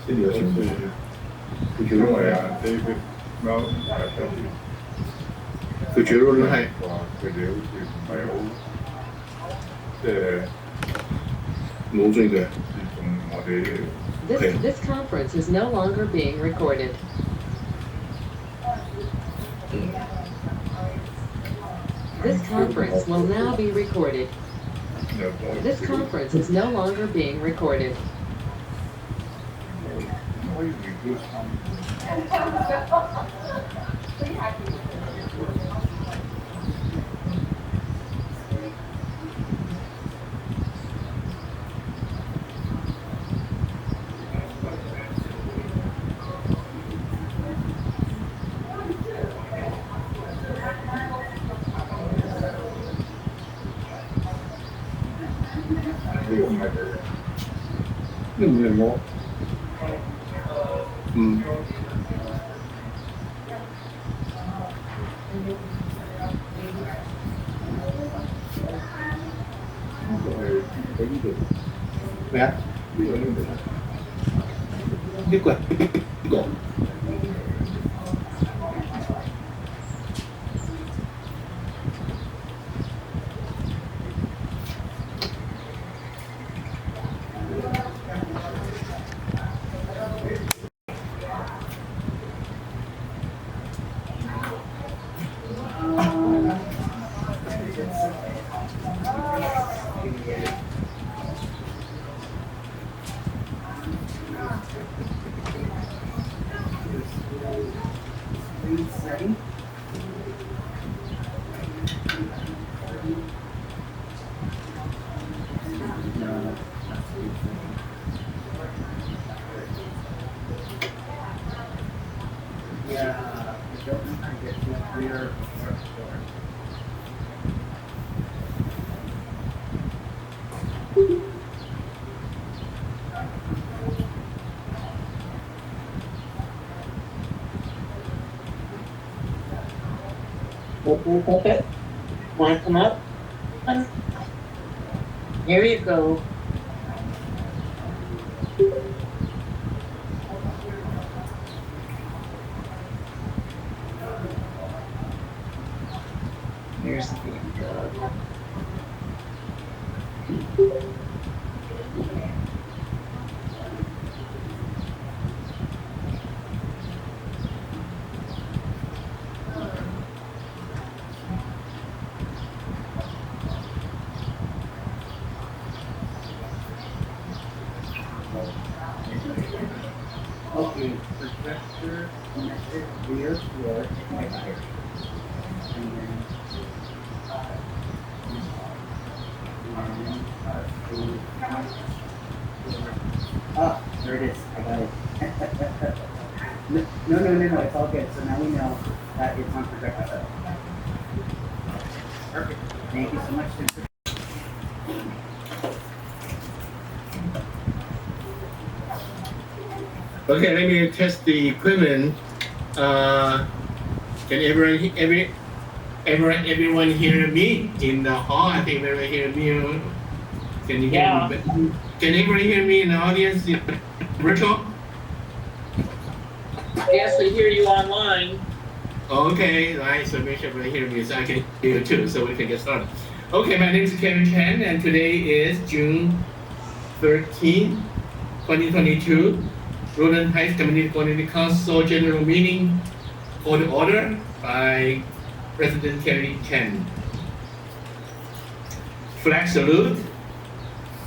心里有清楚。副主任係啊，呢個貓係特別。副主任係話佢哋好似唔係好，即係冇罪嘅。自從我哋 This conference is no longer being recorded. This conference will now be recorded. This conference is no longer being recorded.咩啊？呢個Puppet, want to come up? Here you go. Here's the dog. Okay, projector connected rear floor wire. And then there it is. I got it. No, it's all good. So now we know that it's on projector. Perfect. Thank you so much. Okay, let me test the equipment. Can everyone hear me in the hall? I think everyone hear me. Can you hear me? Can everyone hear me in the audience? Virtual? Yes, we hear you online. Okay, nice. So make sure everyone hear me so I can hear you too, so we can get started. Okay, my name is Cary Chen, and today is June 13, 2022. Rhode Heights Community Council General Meeting for the order by President Cary Chen. Flag salute.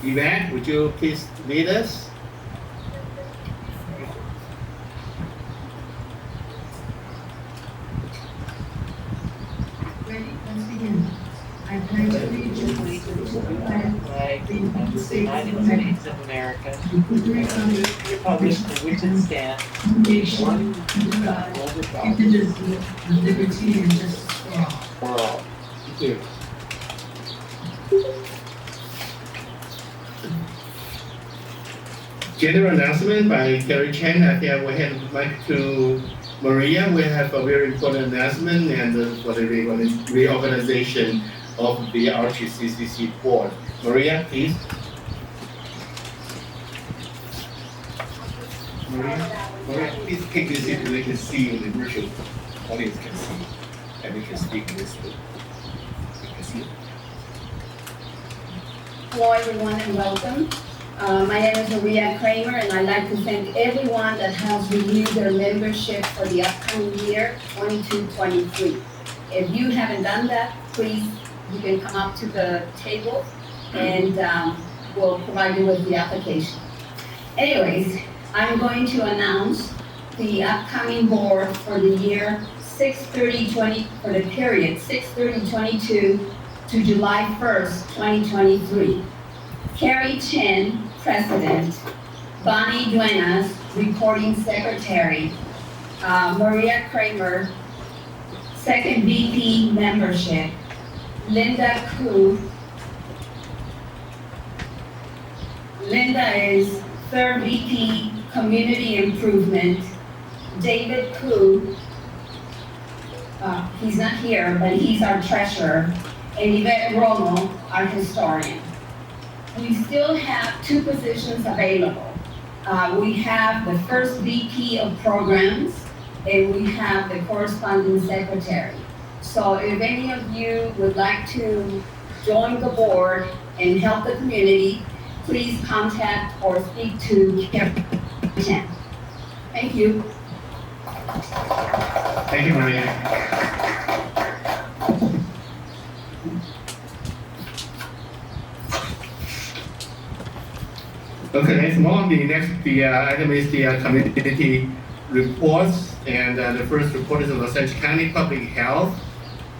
Evett, would you please lead us? Ready? Let's begin. I pledge allegiance to the flag Flag of the United States of America, and to the republic republic for which it stands, one nation, under God, indivisible, with liberty and justice for all. for all. Thank you. General announcement by Cary Chen. I think I will hand the mic to Maria. We have a very important announcement and for the reorganization of the RHCCC board. Maria, please. Maria, please take this seat so they can see you in the virtual audience can see, and we can speak in this way. You can see. Hello everyone and welcome. My name is Maria Kramer and I'd like to thank everyone that has renewed their membership for the upcoming year, 22-23. If you haven't done that, please, you can come up to the table and we'll provide you with the application. Anyways, I'm going to announce the upcoming board for the year 6/30/20, for the period 6/30/22 to July 1st, 2023. Cary Chen, President. Bonnie Duenas, Reporting Secretary. Maria Kramer, Second VP Membership. Linda Koo. Linda is Third VP Community Improvement. David Koo, he's not here, but he's our treasurer. And Yvette Romo, our historian. We still have 2 positions available. We have the first VP of programs, and we have the corresponding secretary. So if any of you would like to join the board and help the community, please contact or speak to Cary Chen. Thank you. Thank you, Maria. Okay, let's move on. The next item is the community reports, and the first report is of Los Angeles County Public Health,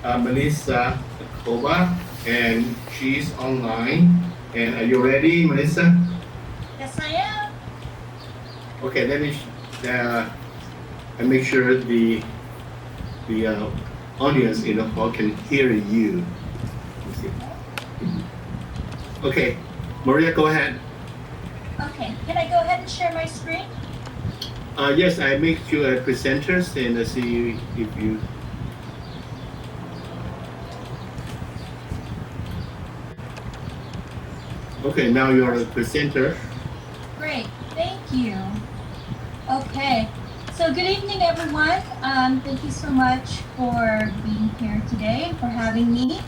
Malisa Acoba, and she's online. And are you ready, Malisa? Yes, I am. Okay, let me make sure the audience in the hall can hear you. Let's see. Okay, Maria, go ahead. Okay, can I go ahead and share my screen? Yes, I make you a presenters and see if you. Okay, now you're a presenter. Great, thank you. Okay, so good evening, everyone. Thank you so much for being here today and for having me.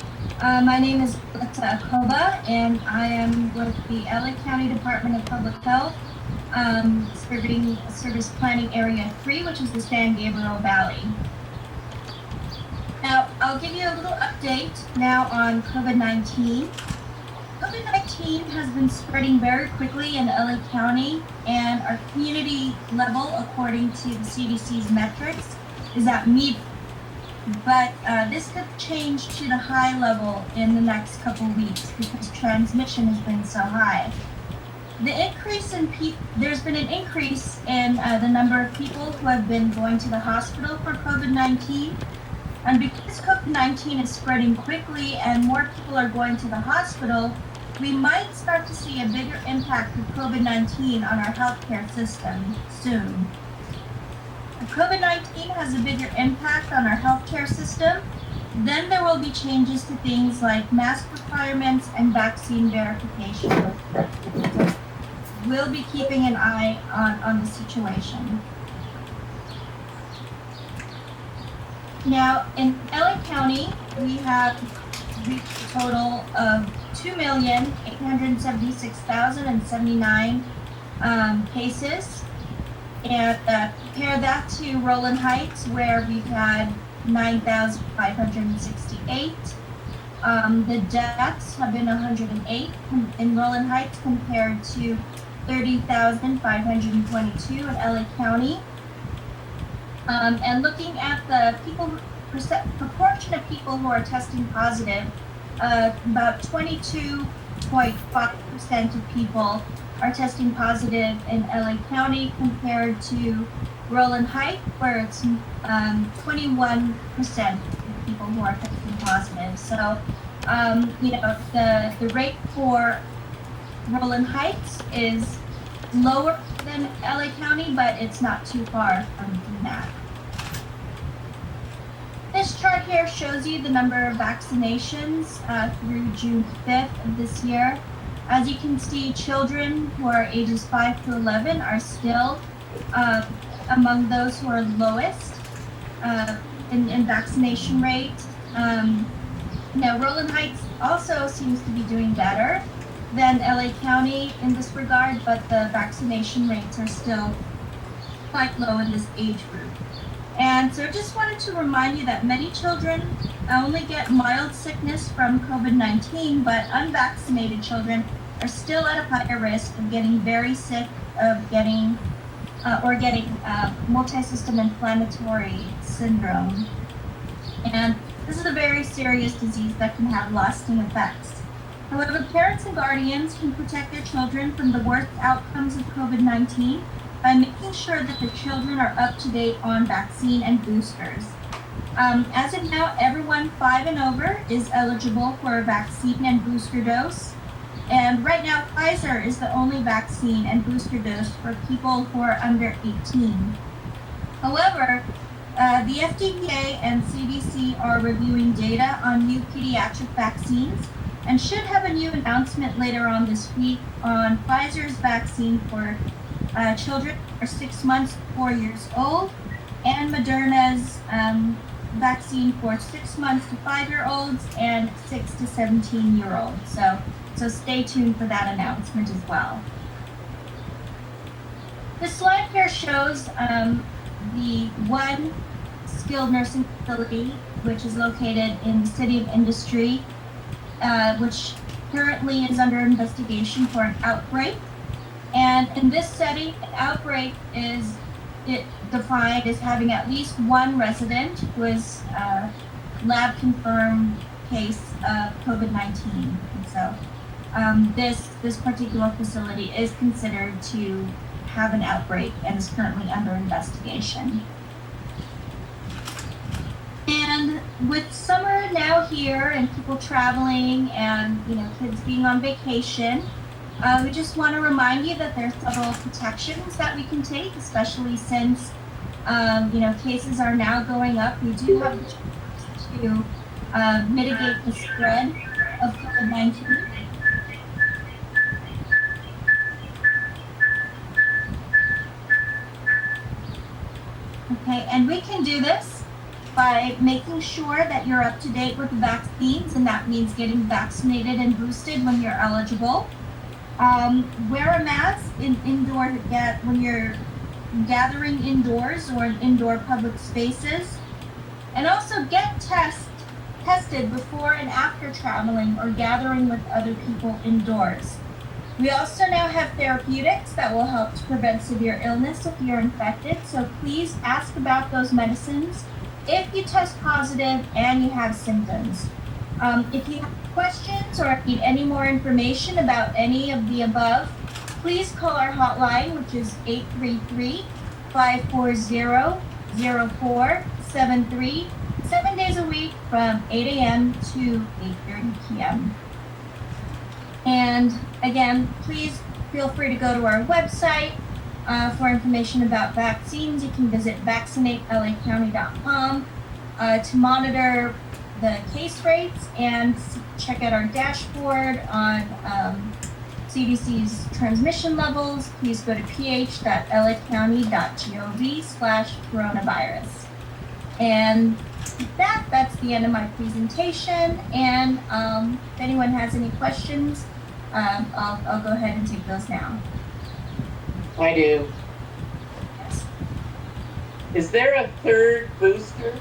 My name is Malisa Acoba, and I am with the LA County Department of Public Health, serving Service Planning Area 3, which is the San Gabriel Valley. Now, I'll give you a little update now on COVID-19. COVID-19 has been spreading very quickly in LA County, and our community level, according to the CDC's metrics, is at medium. But this could change to the high level in the next couple weeks because transmission has been so high. There's been an increase in the number of people who have been going to the hospital for COVID-19. And because COVID-19 is spreading quickly and more people are going to the hospital, we might start to see a bigger impact of COVID-19 on our healthcare system soon. If COVID-19 has a bigger impact on our healthcare system, then there will be changes to things like mask requirements and vaccine verification. We'll be keeping an eye on the situation. Now, in LA County, we have reached a total of 2,876,079 cases. And compare that to Rowland Heights, where we've had 9,568. The deaths have been 108 in Rowland Heights compared to 30,522 in LA County. And looking at the proportion of people who are testing positive, about 22.5% of people are testing positive in LA County compared to Rowland Heights, where it's 21% of people who are testing positive. So, the rate for Rowland Heights is lower than LA County, but it's not too far from that. This chart here shows you the number of vaccinations through June 5th of this year. As you can see, children who are ages 5 to 11 are still among those who are lowest in vaccination rate. Rowland Heights also seems to be doing better than LA County in this regard, but the vaccination rates are still quite low in this age group. And so I just wanted to remind you that many children only get mild sickness from COVID-19, but unvaccinated children are still at a higher risk of getting very sick, of getting multi-system inflammatory syndrome. And this is a very serious disease that can have lasting effects. However, parents and guardians can protect their children from the worst outcomes of COVID-19 by making sure that the children are up to date on vaccine and boosters. As of now, everyone 5 and over is eligible for a vaccine and booster dose. And right now, Pfizer is the only vaccine and booster dose for people who are under 18. However, the FDA and CDC are reviewing data on new pediatric vaccines and should have a new announcement later on this week on Pfizer's vaccine for children who are 6 months to 4 years old, and Moderna's vaccine for 6 months to 5-year-olds and 6 to 17-year-olds. So stay tuned for that announcement as well. This slide here shows the one skilled nursing facility, which is located in the City of Industry, which currently is under investigation for an outbreak. And in this setting, an outbreak is defined as having at least one resident who is a lab confirmed case of COVID-19. And so this particular facility is considered to have an outbreak and is currently under investigation. And with summer now here and people traveling and kids being on vacation, we just want to remind you that there are several protections that we can take, especially since cases are now going up. We do have the chance to mitigate the spread of COVID-19. Okay, and we can do this by making sure that you're up to date with the vaccines, and that means getting vaccinated and boosted when you're eligible. Wear a mask when you're gathering indoors or in indoor public spaces, and also get tested before and after traveling or gathering with other people indoors. We also now have therapeutics that will help to prevent severe illness if you're infected, so please ask about those medicines if you test positive and you have symptoms. If you have questions or need any more information about any of the above, please call our hotline, which is 833-540-0473, 7 days a week from 8 a.m. to 8:30 p.m. And again, please feel free to go to our website for information about vaccines. You can visit vaccinatelacounty.com to monitor the case rates and check out our dashboard on CDC's transmission levels. Please go to ph.lacounty.gov/coronavirus. And that's the end of my presentation. And if anyone has any questions, I'll go ahead and take those now. I do. Yes. Is there a third booster?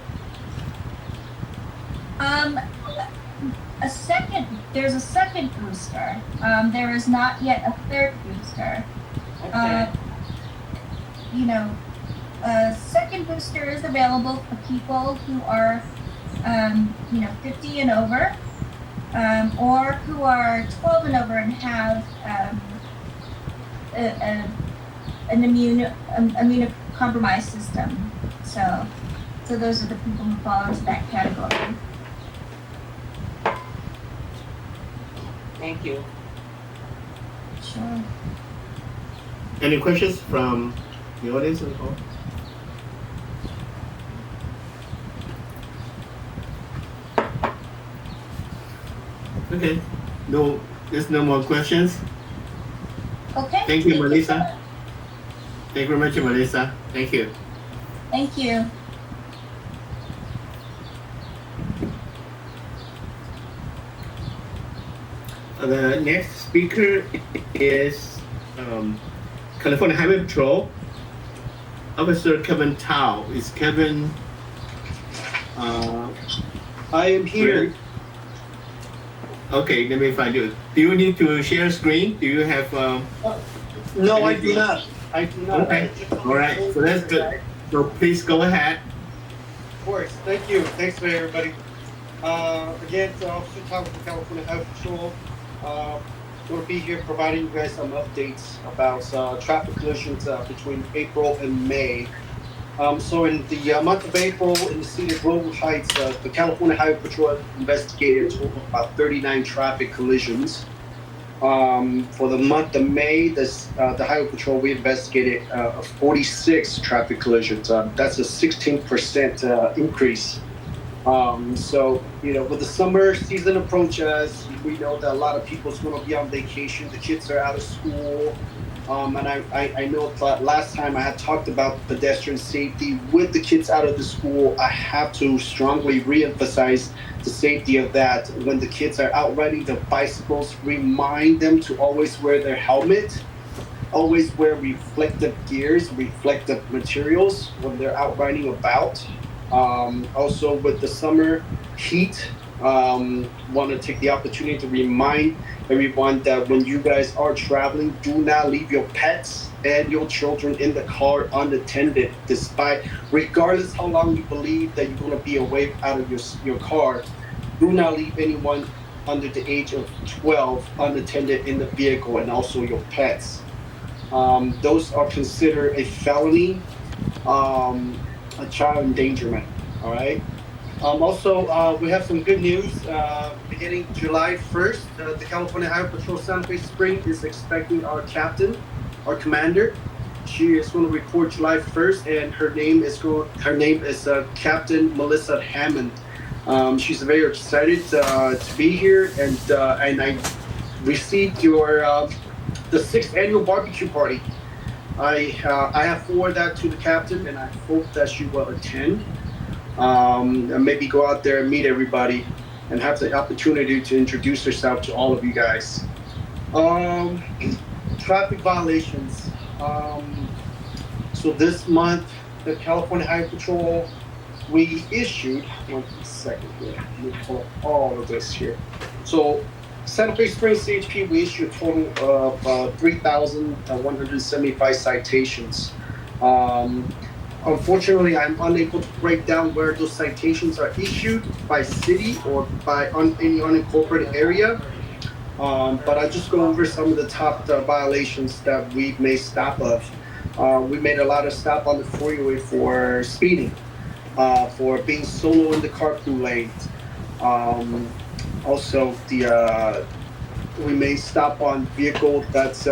There's a second booster. There is not yet a third booster. Okay. A second booster is available for people who are, 50 and over, or who are 12 and over and have an immunocompromised system. So those are the people who fall into that category. Thank you. Sure. Any questions from the audience on the call? Okay, there's no more questions. Okay. Thank you, so Malisa. much. Thank you very much, Malisa. Thank you. Thank you. The next speaker is California Highway Patrol Officer Kevin Chao. Is Kevin? I am here. Okay, let me find you. Do you need to share screen? Do you have? No, I do not. I do not. Okay. All right. So that's good. So please go ahead. Of course. Thank you. Thanks for everybody. Again, Officer Chao from California Highway Patrol. We'll be here providing you guys some updates about traffic collisions between April and May. So in the month of April, in the city of Global Heights, the California Highway Patrol investigated a total of about 39 traffic collisions. For the month of May, the Highway Patrol, we investigated 46 traffic collisions. That's a 16% increase. So, with the summer season approaches, we know that a lot of people's going to be on vacation. The kids are out of school. And I know that last time I had talked about pedestrian safety with the kids out of the school. I have to strongly reemphasize the safety of that. When the kids are out riding their bicycles, remind them to always wear their helmet, always wear reflective gears, reflective materials when they're out riding about. Also with the summer heat, want to take the opportunity to remind everyone that when you guys are traveling, do not leave your pets and your children in the car unattended, regardless how long you believe that you're going to be away out of your car. Do not leave anyone under the age of 12 unattended in the vehicle, and also your pets. Those are considered a felony, a child endangerment. All right. Also, we have some good news. Beginning July 1st, the California Highway Patrol Santa Fe Spring is expecting our captain, our commander. She is going to report July 1st, and her name is Captain Malisa Hammond. She's very excited to be here, and I received the 6th annual barbecue party. I have forwarded that to the captain, and I hope that she will attend. And maybe go out there and meet everybody and have the opportunity to introduce herself to all of you guys. Traffic violations. So this month, the California Highway Patrol, we issued, one second here, let me pull up all of this here. So Santa Fe Springs CHP, we issued a total of 3,175 citations. Unfortunately, I'm unable to break down where those citations are issued by city or by any unincorporated area. But I'll just go over some of the top violations that we've made stop of. We made a lot of stop on the freeway for speeding, for being solo in the carpool lane. Also, we may stop on vehicle that's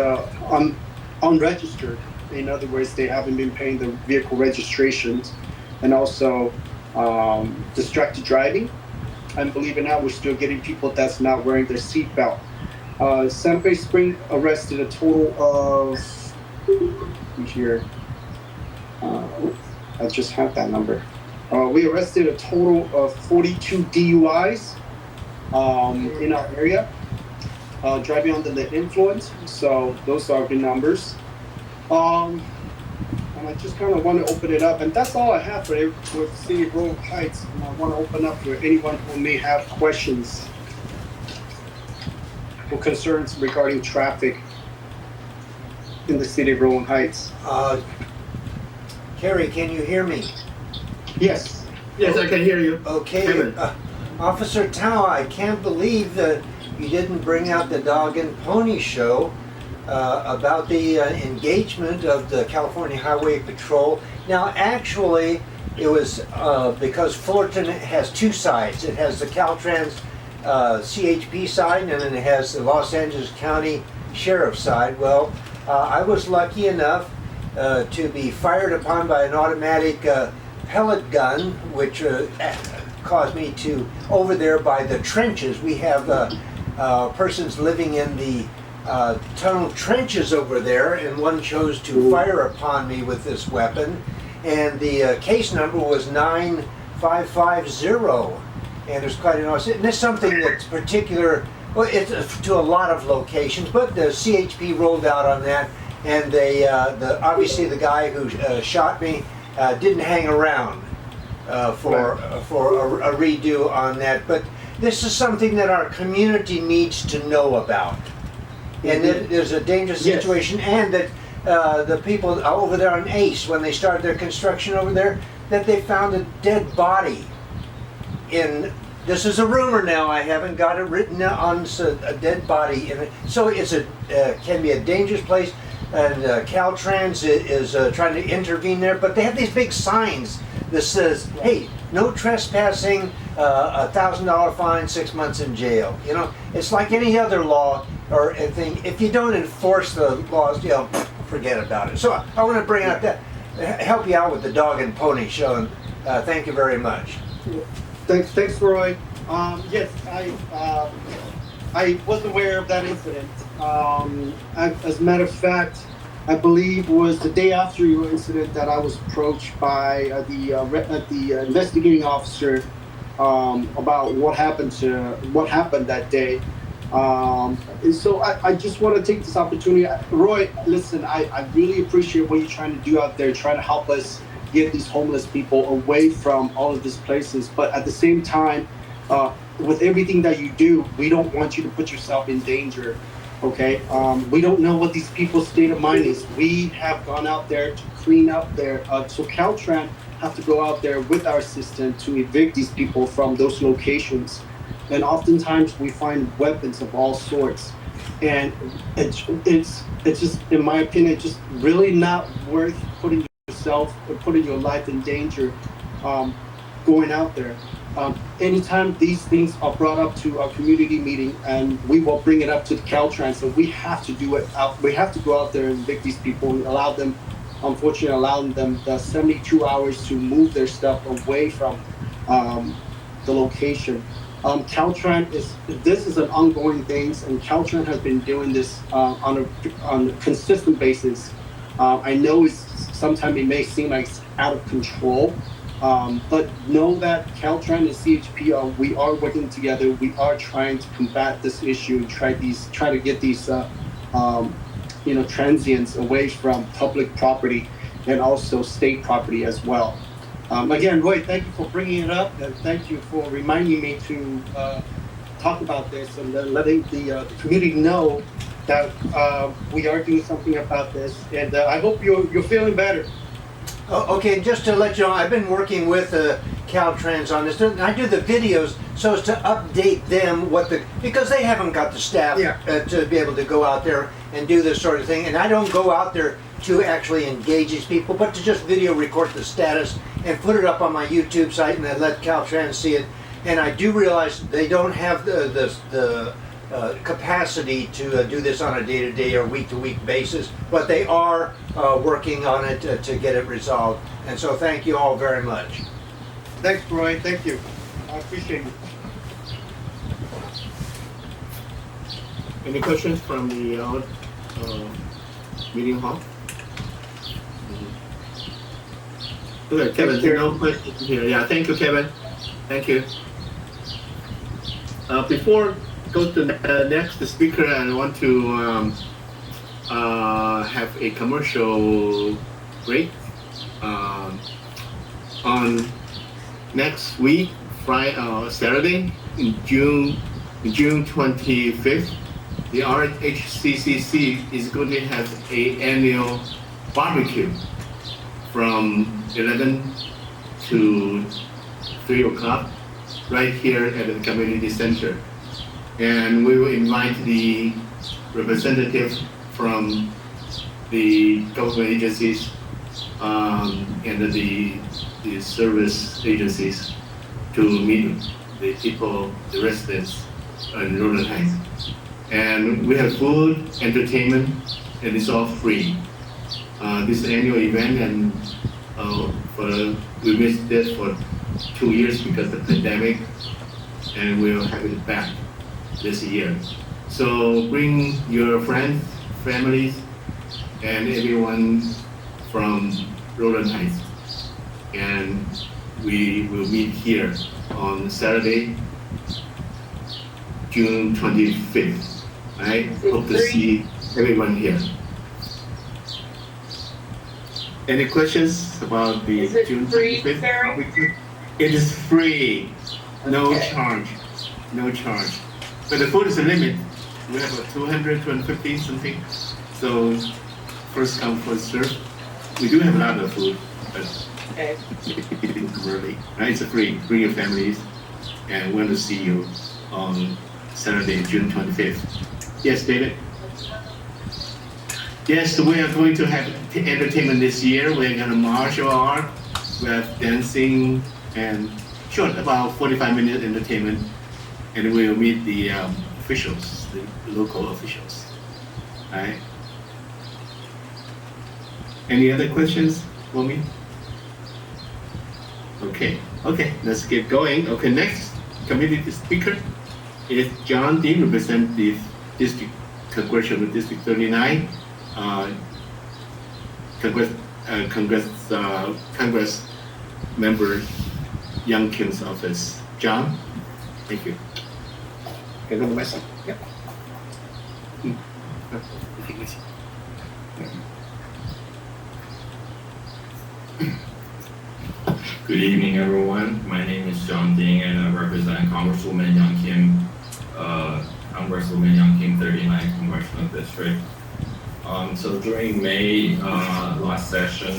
unregistered. In other words, they haven't been paying the vehicle registrations, and also distracted driving. And believe it or not, we're still getting people that's not wearing their seatbelt. Santa Fe Spring arrested a total of, here, I just have that number. We arrested a total of 42 DUIs in our area, driving under the influence. So those are the numbers. And I just kind of want to open it up, and that's all I have for the City of Global Heights. And I want to open up for anyone who may have questions or concerns regarding traffic in the City of Global Heights. Cary, can you hear me? Yes. Yes, I can hear you. Okay. Officer Chao, I can't believe that you didn't bring out the dog and pony show about the engagement of the California Highway Patrol. Now, actually, it was because Fullerton has two sides. It has the Caltrans CHP side, and then it has the Los Angeles County Sheriff's side. Well, I was lucky enough to be fired upon by an automatic pellet gun, which caused me to, over there by the trenches, we have persons living in the tunnel trenches over there, and one chose to fire upon me with this weapon, and the case number was 9550, and there's quite an and it's something that's particular. Well, it's to a lot of locations, but the CHP rolled out on that, and they obviously the guy who shot me didn't hang around for a redo on that. But this is something that our community needs to know about, and that there's a dangerous situation, and that the people over there on Ace, when they started their construction over there, that they found a dead body in. This is a rumor now. I haven't got it written on a dead body in it. So it's can be a dangerous place, and Caltrans is trying to intervene there. But they have these big signs that says, "Hey, no trespassing, $1,000 fine, 6 months in jail." You know, it's like any other law or anything. If you don't enforce the laws, forget about it. So I want to bring out that, help you out with the dog and pony show, and thank you very much. Thanks, Roy. Yes, I was aware of that incident. As a matter of fact, I believe it was the day after your incident that I was approached by the investigating officer about what happened that day. So I just want to take this opportunity. Roy, listen, I really appreciate what you're trying to do out there, trying to help us get these homeless people away from all of these places. But at the same time, with everything that you do, we don't want you to put yourself in danger, okay? We don't know what these people's state of mind is. We have gone out there to clean up their, so Caltrans have to go out there with our assistant to evict these people from those locations. And oftentimes we find weapons of all sorts. And it's just, in my opinion, just really not worth putting yourself or putting your life in danger going out there. Anytime these things are brought up to our community meeting, and we will bring it up to the Caltrans, so we have to do it out. We have to go out there and evict these people and allow them the 72 hours to move their stuff away from the location. Caltrans this is an ongoing thing, and Caltrans has been doing this on a consistent basis. I know sometimes it may seem like it's out of control, but know that Caltrans and CHP we are working together. We are trying to combat this issue, try to get these transients away from public property and also state property as well. Again, Roy, thank you for bringing it up, and thank you for reminding me to talk about this and letting the community know that we are doing something about this. And I hope you're feeling better. Oh, okay, just to let you know, I've been working with Caltrans on this. And I do the videos so as to update them because they haven't got the staff to be able to go out there and do this sort of thing. And I don't go out there to actually engage these people, but to just video record the status and put it up on my YouTube site and then let Caltrans see it. And I do realize they don't have the capacity to do this on a day-to-day or week-to-week basis, but they are working on it to get it resolved. And so thank you all very much. Thanks, Roy. Thank you. I appreciate it. Any questions from the meeting hall? Okay, Kevin, there are no questions here. Yeah, thank you, Kevin. Thank you. Before go to the next speaker, I want to have a commercial break. On next week, Saturday, in June 25th, the RHCCC is going to have an annual barbecue from 11 to 3 o'clock right here at the community center. And we will invite the representatives from the government agencies and the service agencies to meet the people, the residents in Rolling Heights. And we have food, entertainment, and it's all free. This annual event, and we missed it for 2 years because of the pandemic, and we'll have it back this year. So bring your friends, families, and everyone from Roland Heights. And we will meet here on Saturday, June 25th. I hope to see everyone here. Any questions about the Is it June free, 25th? Cary? It is free, no Okay. charge, no charge. But the food is a limit. We have a 200, 250 something. So first come, first serve. We do have a lot of food, but Okay. early. Right? It's a free. Bring your families, and we want to see you on Saturday, June 25th. Yes, David? Yes, we are going to have entertainment this year. We're going to martial art, we have dancing, and short, about 45-minute entertainment. And we'll meet the officials, the local officials. All right? Any other questions for me? Okay, let's get going. Okay, next community speaker is John Dean, representative district, Congressional District 39, Congress member Young Kim's office. John, thank you. Can I go to my side? Yep. Good evening, everyone. My name is John Ding, and I represent Congresswoman Young Kim, Congresswoman Young Kim, 39 Congressional District. So during May last session,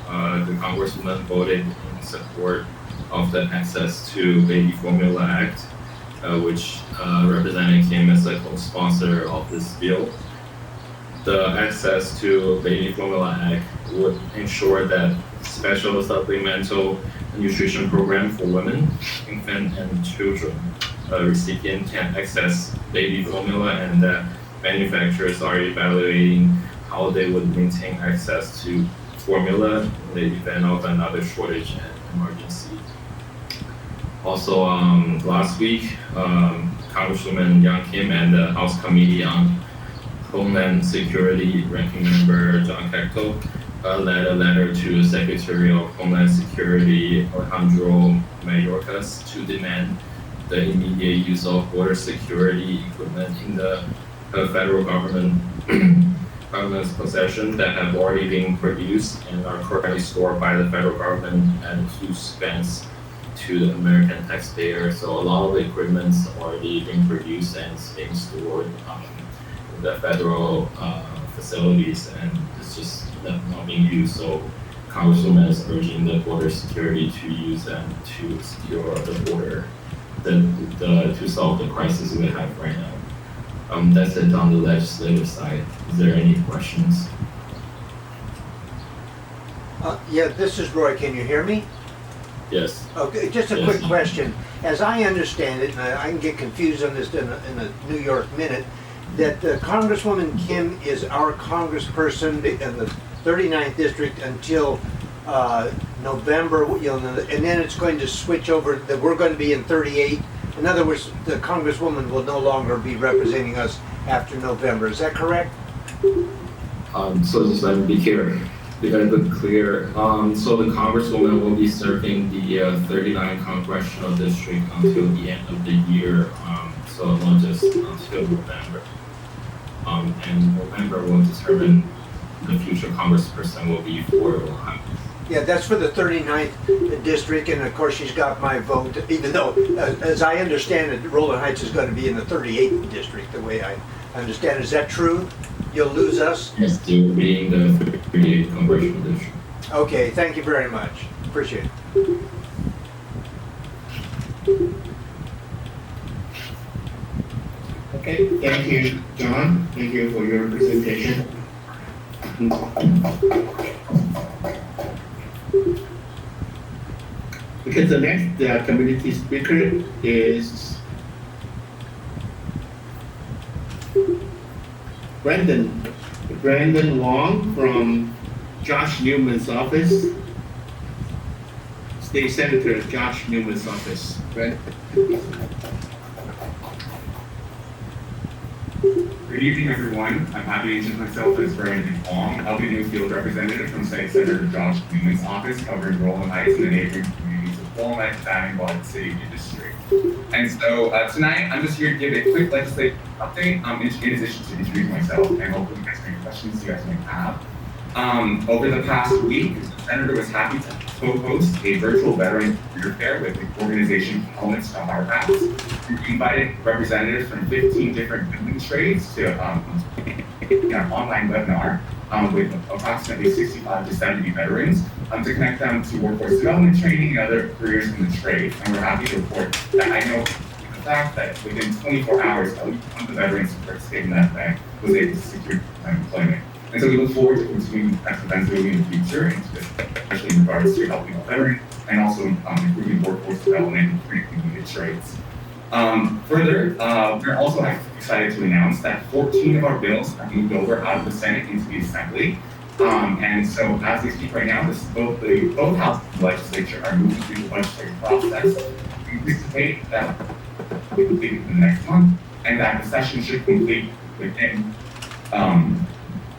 the Congresswoman voted in support of the Access to Baby Formula Act, which Representative Kim is a co-sponsor of this bill. The Access to Baby Formula Act would ensure that special supplemental nutrition program for women, infants, and children recipient can access baby formula, and that manufacturers are evaluating how they would maintain access to formula in the event of another shortage and emergency. Also, last week, Congresswoman Young Kim and the House Committee on Homeland Security Ranking Member John Kekto led a letter to Secretary of Homeland Security Alejandro Mayorkas to demand the immediate use of border security equipment in the federal government's possession that have already been produced and are currently stored by the federal government at huge expense to the American taxpayer. So a lot of the equipment's already been produced and it's being stored in the federal facilities, and it's just not being used. So Congresswoman is urging the border security to use them to secure the border, to solve the crisis we have right now. That's it on the legislative side. Is there any questions? Yeah, this is Roy. Can you hear me? Yes. Okay, just a Yes. quick question. As I understand it, and I can get confused on this in a New York minute, that Congresswoman Kim is our congressperson in the 39th district until November, and then it's going to switch over, that we're going to be in 38. In other words, the congresswoman will no longer be representing us after November. Is that correct? So just let me be clear. So the congresswoman will be serving the 39 congressional district until the end of the year. So not just until November. And November will determine the future congressperson will be for Ohio. Yeah, that's for the 39th district, and of course she's got my vote, even though, as I understand it, Roland Heights is going to be in the 38th district, the way I understand. Is that true? You'll lose us? Yes, they will be in the 38th congressional district. Okay, thank you very much. Appreciate it. Okay, thank you, John. Thank you for your presentation. Okay, the next community speaker is Brandon Wong from Josh Newman's office. State Senator Josh Newman's office. Brandon. Good evening, everyone. I'm happy to introduce myself as Brandon Wong. I'll be the new field representative from State Senator Josh Newman's office, covering Roland Heights and the neighboring communities of Walnut, Bangor, City, and District. And so tonight, I'm just here to give a quick legislative update in addition to introducing myself and hopefully answer any questions you guys may have. Over the past week, the Senator was happy to co-host a virtual veteran career fair with the organization Homelessness to Hard Hats. We invited representatives from 15 different building trades to an online webinar with approximately 65 to 70 veterans to connect them to workforce development training and other careers in the trade. And we're happy to report that I know the fact that within 24 hours, at least one of the veterans who participated in that event was able to secure employment. And so we look forward to continuing such events in the future, especially in regards to helping our veterans and also improving workforce development and creating new trades. Further, we're also excited to announce that 14 of our bills have moved over out of the Senate into the Assembly. And so as we speak right now, both houses of the legislature are moving through the legislative process. We anticipate that will be completed in the next month, and that the session should complete within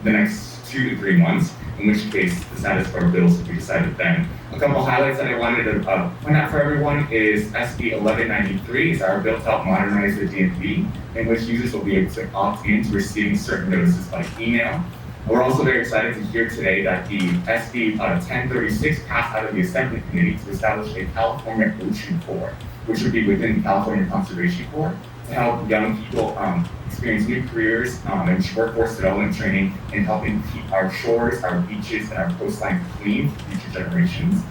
the next 2 to 3 months, in which case the status of our bills will be decided then. A couple highlights that I wanted to point out for everyone is SB 1193 is our bill to help modernize the DMV, in which users will be able to opt in to receiving certain notices by email. We're also very excited to hear today that the SB 1036 passed out of the Assembly Committee to establish a California Ocean Corps, which would be within the California Conservation Corps, to help young people experience new careers and workforce development training in helping keep our shores, our beaches, and our coastline clean for future generations.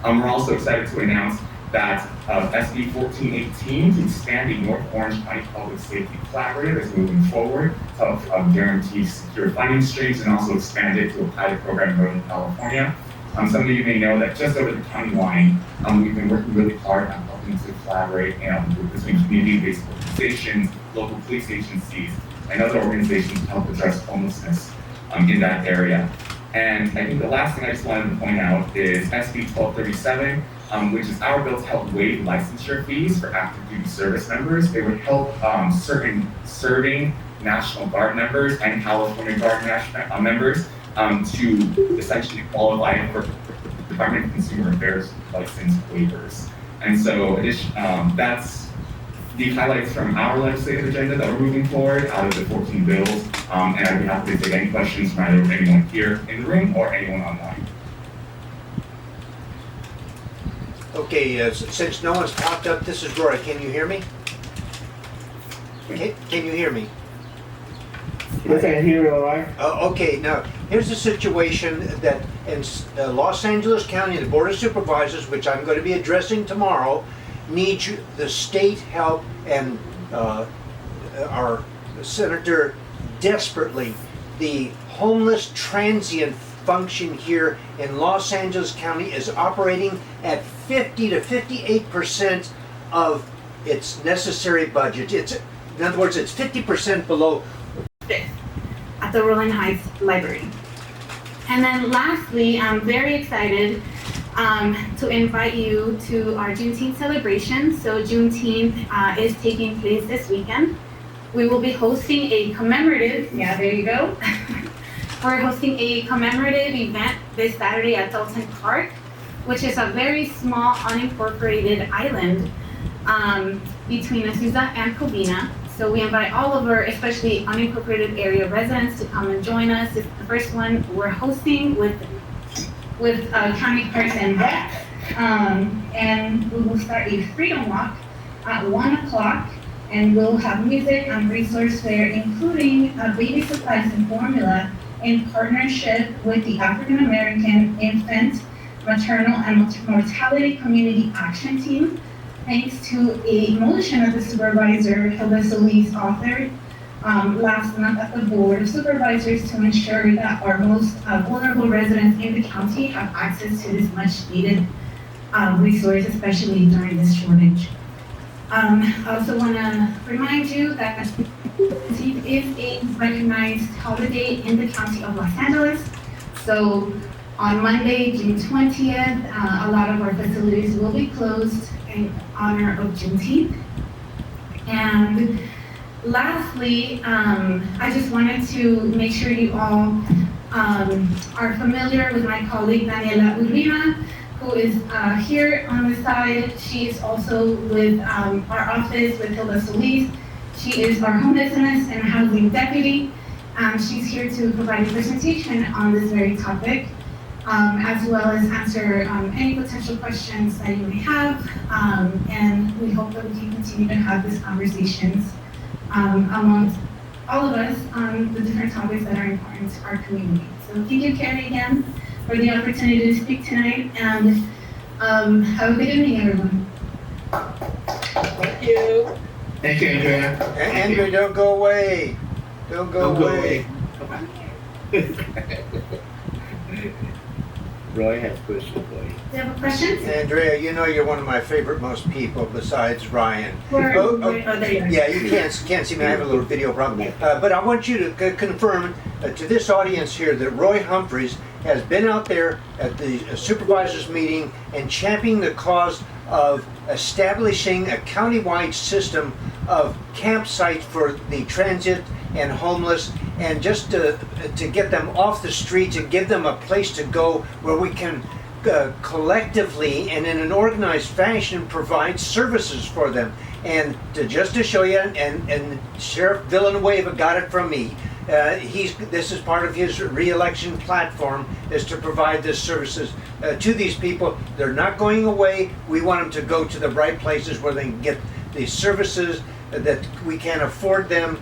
We're also excited to announce that SB 1418 to expand the North Orange County Public Safety Collaborative is moving forward to help guarantee secure funding streams and also expand it to a pilot program in Northern California. Some of you may know that just over the county line, we've been working really hard on helping to collaborate between community-based organizations, local police agencies, and other organizations to help address homelessness in that area. And I think the last thing I just wanted to point out is SB 1237, which is our bill to help waive licensure fees for active duty service members. It would help certain serving National Guard members and California Guard members to essentially qualify for Department of Consumer Affairs license waivers. And so that's the highlights from our legislative agenda that we're moving forward out of the 14 bills. And I'd be happy to take any questions from either anyone here in the room or anyone online. Okay, since no one's popped up, this is Roy. Can you hear me? Can you hear me? Yes, I hear you all right. Okay, now here's the situation that in Los Angeles County, the Board of Supervisors, which I'm going to be addressing tomorrow, needs the state help, and our senator desperately. The homeless transient function here in Los Angeles County is operating at 50 to 58% of its necessary budget. In other words, it's 50% below at the Roland Heights Library. And then lastly, I'm very excited to invite you to our Juneteenth celebration. So Juneteenth is taking place this weekend. We will be hosting a commemorative, there you go. We're hosting a commemorative event this Saturday at Dalton Park, which is a very small unincorporated island between Azusa and Covina. So we invite all of our, especially unincorporated area residents, to come and join us. It's the first one we're hosting with County Parks and Rec. And we will start a freedom walk at 1 o'clock, and we'll have music and resource fair, including baby supplies and formula in partnership with the African American Infant, Maternal, and Mortality Community Action Team, thanks to a motion that the Supervisor Solis authored last month at the Board of Supervisors to ensure that our most vulnerable residents in the county have access to this much needed resource, especially during this shortage. I also want to remind you that Juneteenth is a recognized holiday in the county of Los Angeles. So on Monday, June 20th, a lot of our facilities will be closed in honor of Juneteenth. And lastly, I just wanted to make sure you all are familiar with my colleague Daniella, who is here on the side. She is also with our office with Hilda Solis. She is our homelessness and housing deputy. She's here to provide a presentation on this very topic, as well as answer any potential questions that you may have. And we hope that we can continue to have these conversations amongst all of us on the different topics that are important to our community. So thank you, Cary, again, for the opportunity to speak tonight, and have a good evening, everyone. Thank you. Thank you, Andrea. Andrea, don't go away. Don't go away. Roy has a question for you. Do you have a question? Andrea, you know you're one of my favorite most people besides Ryan. There you are. Yeah, you can't see me. I have a little video problem. But I want you to confirm to this audience here that Roy Humphreys has been out there at the supervisors meeting and championing the cause of establishing a countywide system of campsites for the transit and homeless, and just to get them off the streets and give them a place to go where we can collectively and in an organized fashion provide services for them. And just to show you, and Sheriff Villanueva got it from me, this is part of his re-election platform, is to provide this services to these people. They're not going away. We want them to go to the right places where they can get the services that we can afford them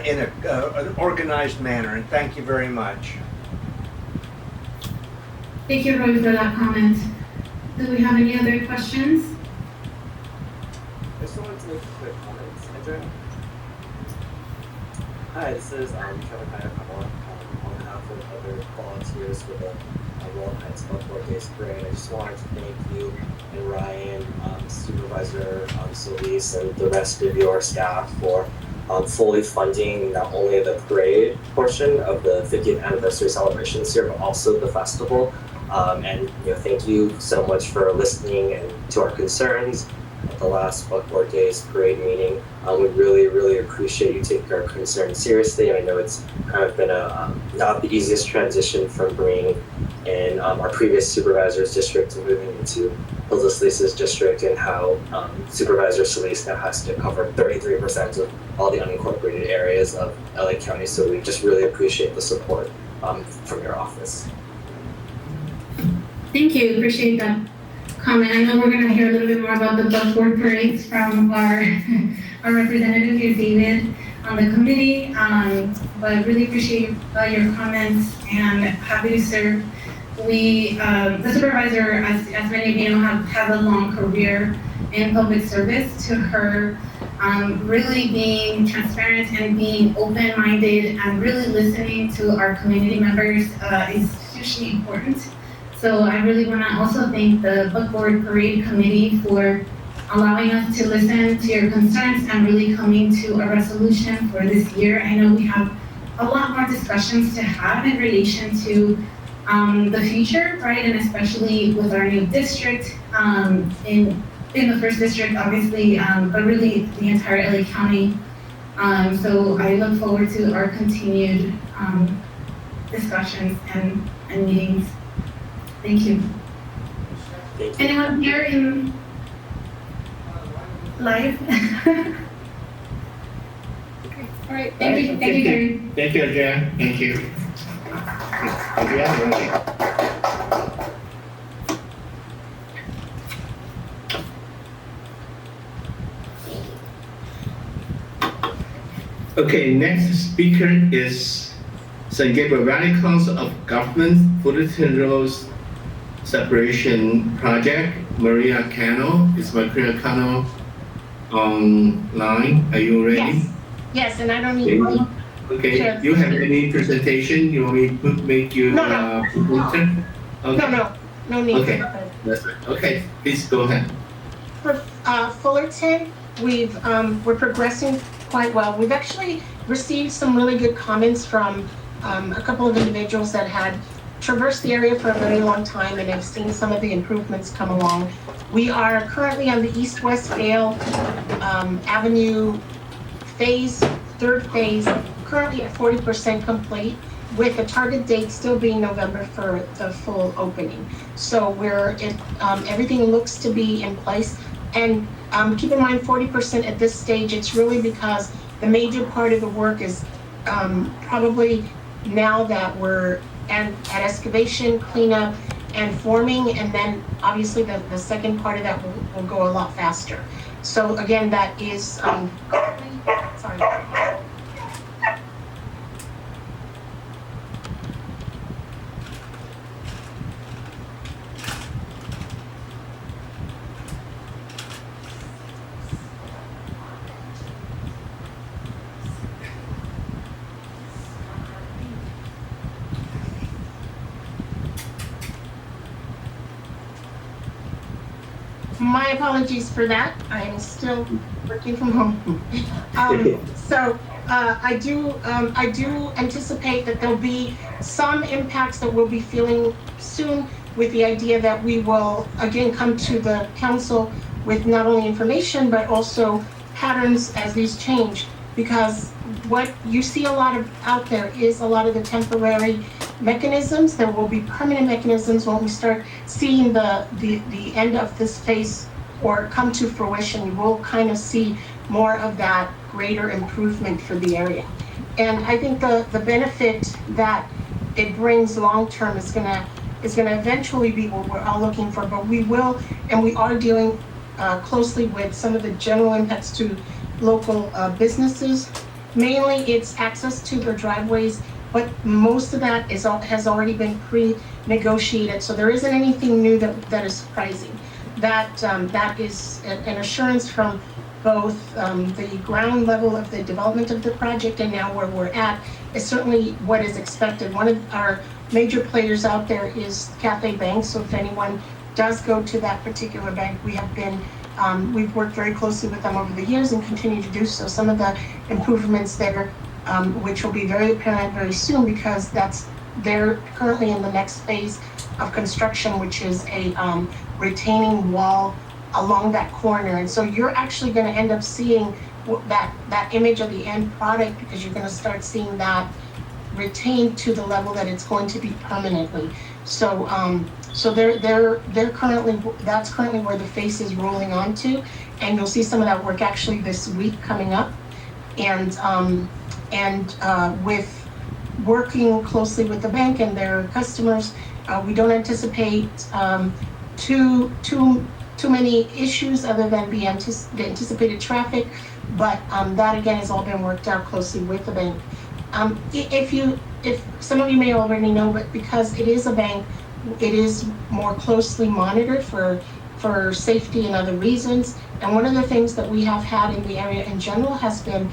in an organized manner. And thank you very much. Thank you, Roy, for that comment. Do we have any other questions? I just wanted to make a quick comment, Andrea. Hi, this is Hayakawa on behalf of other volunteers for the Rolling Heights Buckboard Days Parade. I just wanted to thank you and Ryan, Supervisor Solis, and the rest of your staff for fully funding not only the parade portion of the 50th anniversary celebrations here, but also the festival. And thank you so much for listening and to our concerns at the last Buckboard Days parade meeting. We really, really appreciate you taking our concerns seriously. I know it's kind of been a not the easiest transition from bringing in our previous supervisor's district to moving into Hilda Solis's district, and how Supervisor Solis now has to cover 33% of all the unincorporated areas of LA County. So we just really appreciate the support from your office. Thank you, appreciate that comment. I know we're gonna hear a little bit more about the buckboard parades from our representative here, David, on the committee, but really appreciate your comments and happy to serve. The supervisor, as many of you know, have a long career in public service. To her, really being transparent and being open-minded and really listening to our community members is hugely important. So I really want to also thank the Buckboard Parade Committee for allowing us to listen to your concerns and really coming to a resolution for this year. I know we have a lot more discussions to have in relation to the future, right? And especially with our new district in the first district, obviously, but really the entire LA County. So I look forward to our continued discussions and meetings. Thank you. Thank you. Anyone here in live? Okay. All right. Thank you. Thank you, Cary. Thank you, Andrea. Thank you. Andrea, okay, next speaker is San Gabriel Valley Council of Governments Fullerton Roads Separation Project, Maria Cano. Is Maria Cano online? Are you ready? Yes. Yes, and I don't need to. Okay, Sure. you have any presentation? You want me to make you No. presenter? Okay. No need. Okay. That's right. Okay, please go ahead. For Fullerton, we're progressing quite well. We've actually received some really good comments from a couple of individuals that had traversed the area for a very long time and have seen some of the improvements come along. We are currently on the East-West Vale Avenue third phase, currently at 40% complete, with the target date still being November for the full opening. So everything looks to be in place. And keep in mind, 40% at this stage, it's really because the major part of the work is probably now that we're at excavation, cleanup, and forming, and then obviously the second part of that will go a lot faster. So again, that is, sorry. My apologies for that. I am still working from home. I do anticipate that there'll be some impacts that we'll be feeling soon, with the idea that we will again come to the council with not only information but also patterns as these change. Because what you see a lot of out there is a lot of the temporary mechanisms. There will be permanent mechanisms when we start seeing the end of this phase or come to fruition. We'll kind of see more of that greater improvement for the area. And I think the benefit that it brings long term is gonna eventually be what we're all looking for. But we will, and we are dealing closely with some of the general impacts to local businesses. Mainly it's access to their driveways, but most of that has already been pre-negotiated. So there isn't anything new that is surprising. That is an assurance from both the ground level of the development of the project and now where we're at is certainly what is expected. One of our major players out there is Cathay Bank. So if anyone does go to that particular bank, we've worked very closely with them over the years and continue to do so. Some of the improvements there, which will be very apparent very soon, because they're currently in the next phase of construction, which is a retaining wall along that corner. And so you're actually going to end up seeing that image of the end product, because you're going to start seeing that retained to the level that it's going to be permanently. So they're currently, that's currently where the face is rolling onto, and you'll see some of that work actually this week coming up. And with working closely with the bank and their customers, we don't anticipate too many issues other than the anticipated traffic, but that again has all been worked out closely with the bank. If some of you may already know, but because it is a bank, it is more closely monitored for safety and other reasons. And one of the things that we have had in the area in general has been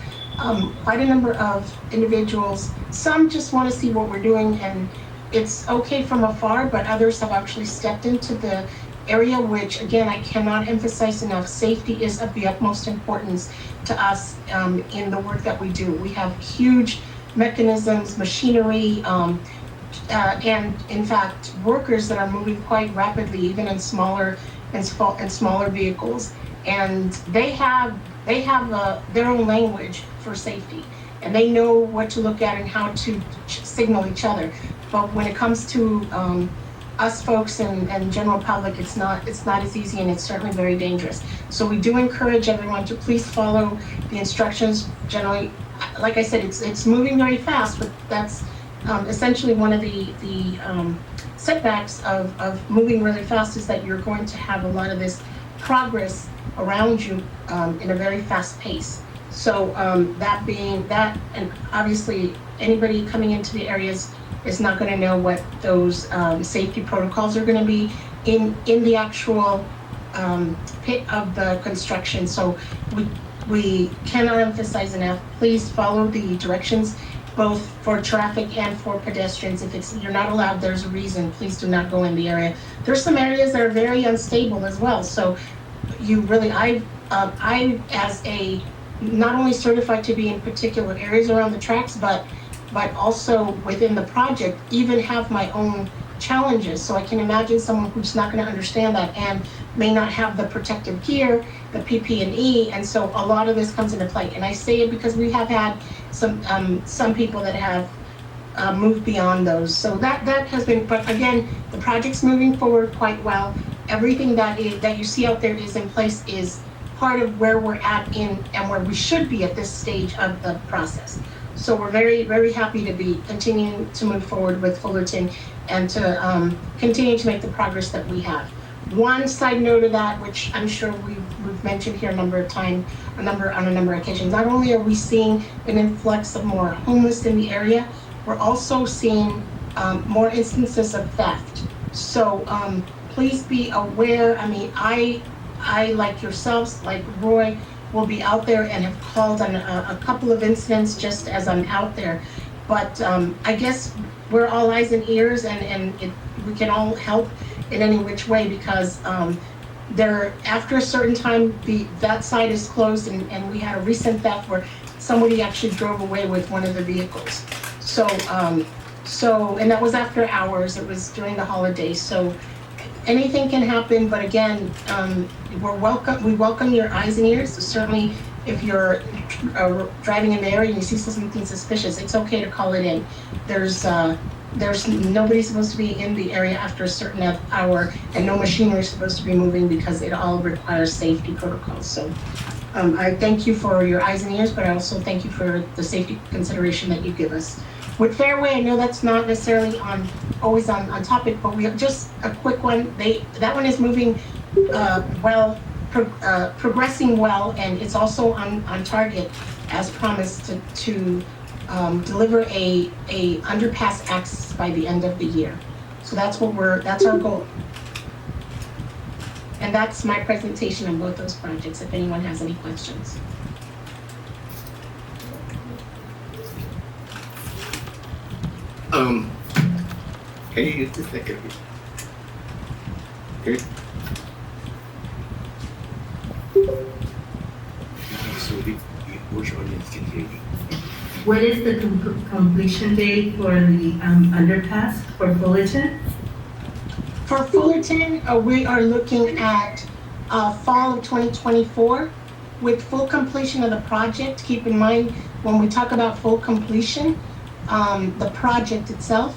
quite a number of individuals. Some just want to see what we're doing and it's okay from afar, but others have actually stepped into the area, which again, I cannot emphasize enough. Safety is of the utmost importance to us in the work that we do. We have huge mechanisms, machinery, and in fact, workers that are moving quite rapidly, even in smaller vehicles. And they have their own language for safety, and they know what to look at and how to signal each other. But when it comes to us folks and general public, it's not as easy, and it's certainly very dangerous. So we do encourage everyone to please follow the instructions. Generally, like I said, it's moving very fast, but that's essentially one of the setbacks of moving really fast, is that you're going to have a lot of this progress around you in a very fast pace. So that being that, and obviously anybody coming into the areas is not going to know what those safety protocols are going to be in the actual pit of the construction. So we cannot emphasize enough, please follow the directions, both for traffic and for pedestrians. If you're not allowed, there's a reason. Please do not go in the area. There's some areas that are very unstable as well. So you really, I as a not only certified to be in particular areas around the tracks, but also within the project, even have my own challenges. So I can imagine someone who's not going to understand that and may not have the protective gear, the PPE, and so a lot of this comes into play. And I say it because we have had some people that have moved beyond those. So that has been, but again, the project's moving forward quite well. Everything that you see out there is in place, is part of where we're at and where we should be at this stage of the process. So we're very, very happy to be continuing to move forward with Fullerton and to continue to make the progress that we have. One side note of that, which I'm sure we've mentioned here a number of times, on a number of occasions, not only are we seeing an influx of more homeless in the area, we're also seeing more instances of theft. So please be aware. I mean, I like yourselves, like Roy, will be out there and have called on a couple of incidents just as I'm out there. But I guess we're all eyes and ears, and we can all help in any which way, because after a certain time, that side is closed, and we had a recent theft where somebody actually drove away with one of the vehicles. So and that was after hours. It was during the holidays. So anything can happen, but again, we welcome your eyes and ears. So certainly, if you're driving in the area and you see something suspicious, it's okay to call it in. There's nobody supposed to be in the area after a certain hour, and no machinery is supposed to be moving, because it all requires safety protocols. So I thank you for your eyes and ears, but I also thank you for the safety consideration that you give us. With Fairway, I know that's not necessarily always on topic, but we have just a quick one. That one is moving progressing well, and it's also on target as promised to deliver a underpass access by the end of the year. So that's our goal. And that's my presentation on both those projects, if anyone has any questions. Can you use this second? Okay. So which audience can hear you? What is the completion date for the underpass for Fullerton? For Fullerton, we are looking at fall of 2024 with full completion of the project. Keep in mind, when we talk about full completion, the project itself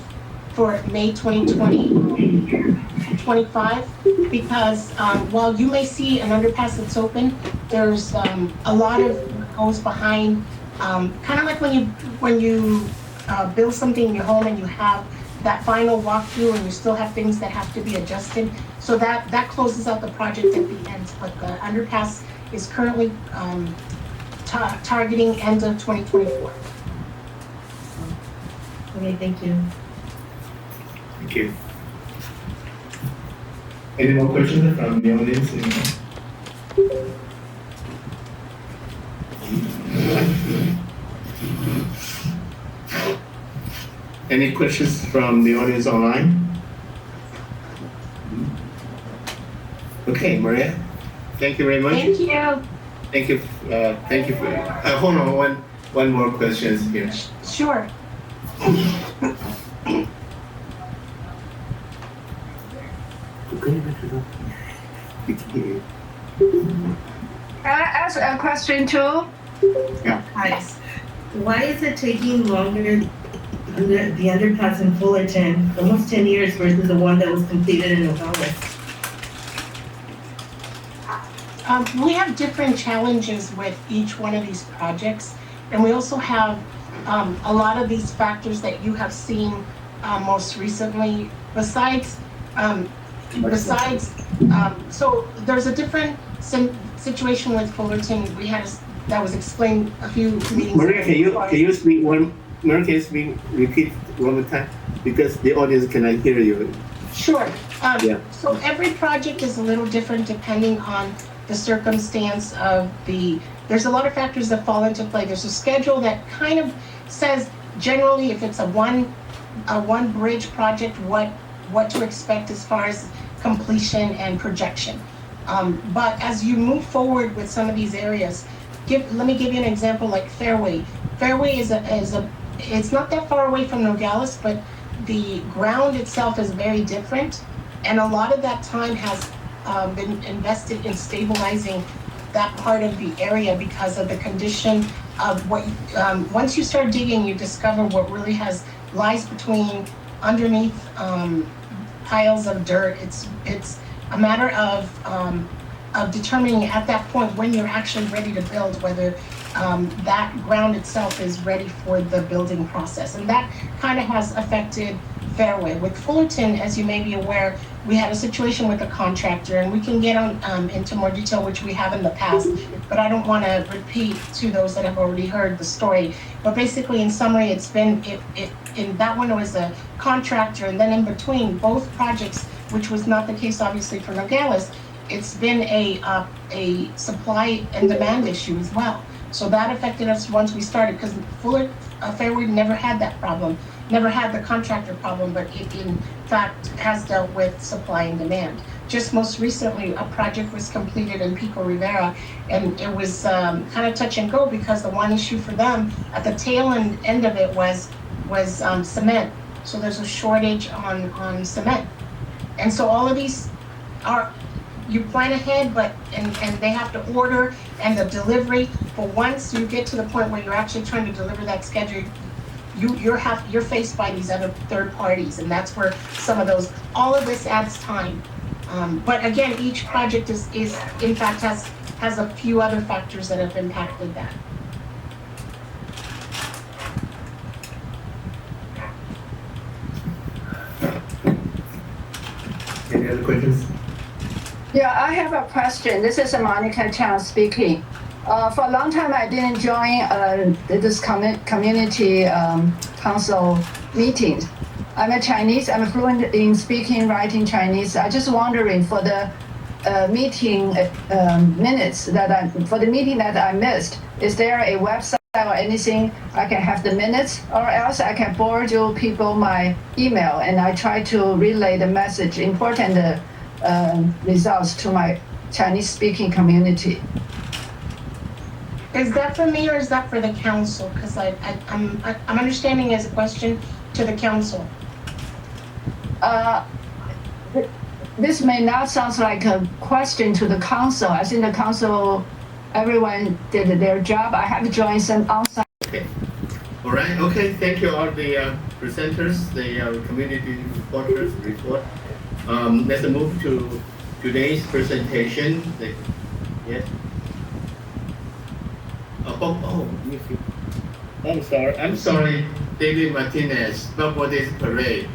for May 2025, because while you may see an underpass that's open, there's a lot of goes behind, kind of like when you build something in your home and you have that final walkthrough and you still have things that have to be adjusted. So that closes out the project at the end, but the underpass is currently targeting end of 2024. Okay, thank you. Thank you. Any more questions from the audience? Any questions from the audience online? Okay, Maria. Thank you very much. Thank you. Thank you. Thank you for. Hold on, one more question here. Sure. Can I ask a question too? Yeah. Hi. Why is it taking longer under the underpass in Fullerton, almost 10 years versus the one that was completed in Nogales? We have different challenges with each one of these projects, and we also have a lot of these factors that you have seen most recently. Besides, so there's a different situation with Fullerton. We had that was explained a few meetings Maria, ago. can you speak one? Maria, can you speak? Repeat one more time, because the audience cannot hear you. Sure. Yeah. So every project is a little different depending on the circumstance of there's a lot of factors that fall into play. There's a schedule that kind of says generally if it's a one bridge project, what to expect as far as completion and projection. But as you move forward with some of these areas, let me give you an example like Fairway. Fairway is it's not that far away from Nogales, but the ground itself is very different, and a lot of that time has been invested in stabilizing that part of the area because of the condition of what, once you start digging, you discover what really lies between underneath piles of dirt. It's a matter of determining at that point when you're actually ready to build, whether that ground itself is ready for the building process. And that kind of has affected Fairway. With Fullerton, as you may be aware, we had a situation with a contractor, and we can get on into more detail, which we have in the past, but I don't want to repeat to those that have already heard the story. But basically, in summary, it's been, in that one, it was a contractor, and then in between both projects, which was not the case obviously for Nogales, it's been a supply and demand issue as well. So that affected us once we started, because Fairway never had that problem, never had the contractor problem, but it in fact has dealt with supply and demand. Just most recently, a project was completed in Pico Rivera, and it was kind of touch and go, because the one issue for them at the tail end of it was cement. So there's a shortage on cement. And so all of these are, you plan ahead, but and they have to order and the delivery. But once you get to the point where you're actually trying to deliver that schedule, you're faced by these other third parties, and that's where some of those, all of this adds time. But again, each project is in fact has a few other factors that have impacted that. Any other questions? Yeah, I have a question. This is Monica Chao speaking. For a long time, I didn't join this community council meetings. I'm a Chinese. I'm fluent in speaking, writing Chinese. I just wondering, for the meeting minutes for the meeting that I missed, is there a website or anything I can have the minutes, or else I can forward you people my email, and I try to relay the message, important results to my Chinese speaking community. Is that for me, or is that for the council? Because I'm understanding as a question to the council. This may not sound like a question to the council. I think the council, everyone did their job. I have joined some outside. Okay. All right. Okay. Thank you, all the presenters, the community reporters report. Let's move to today's presentation. Yes. I'm sorry, David Martinez, Bubble Days Parade.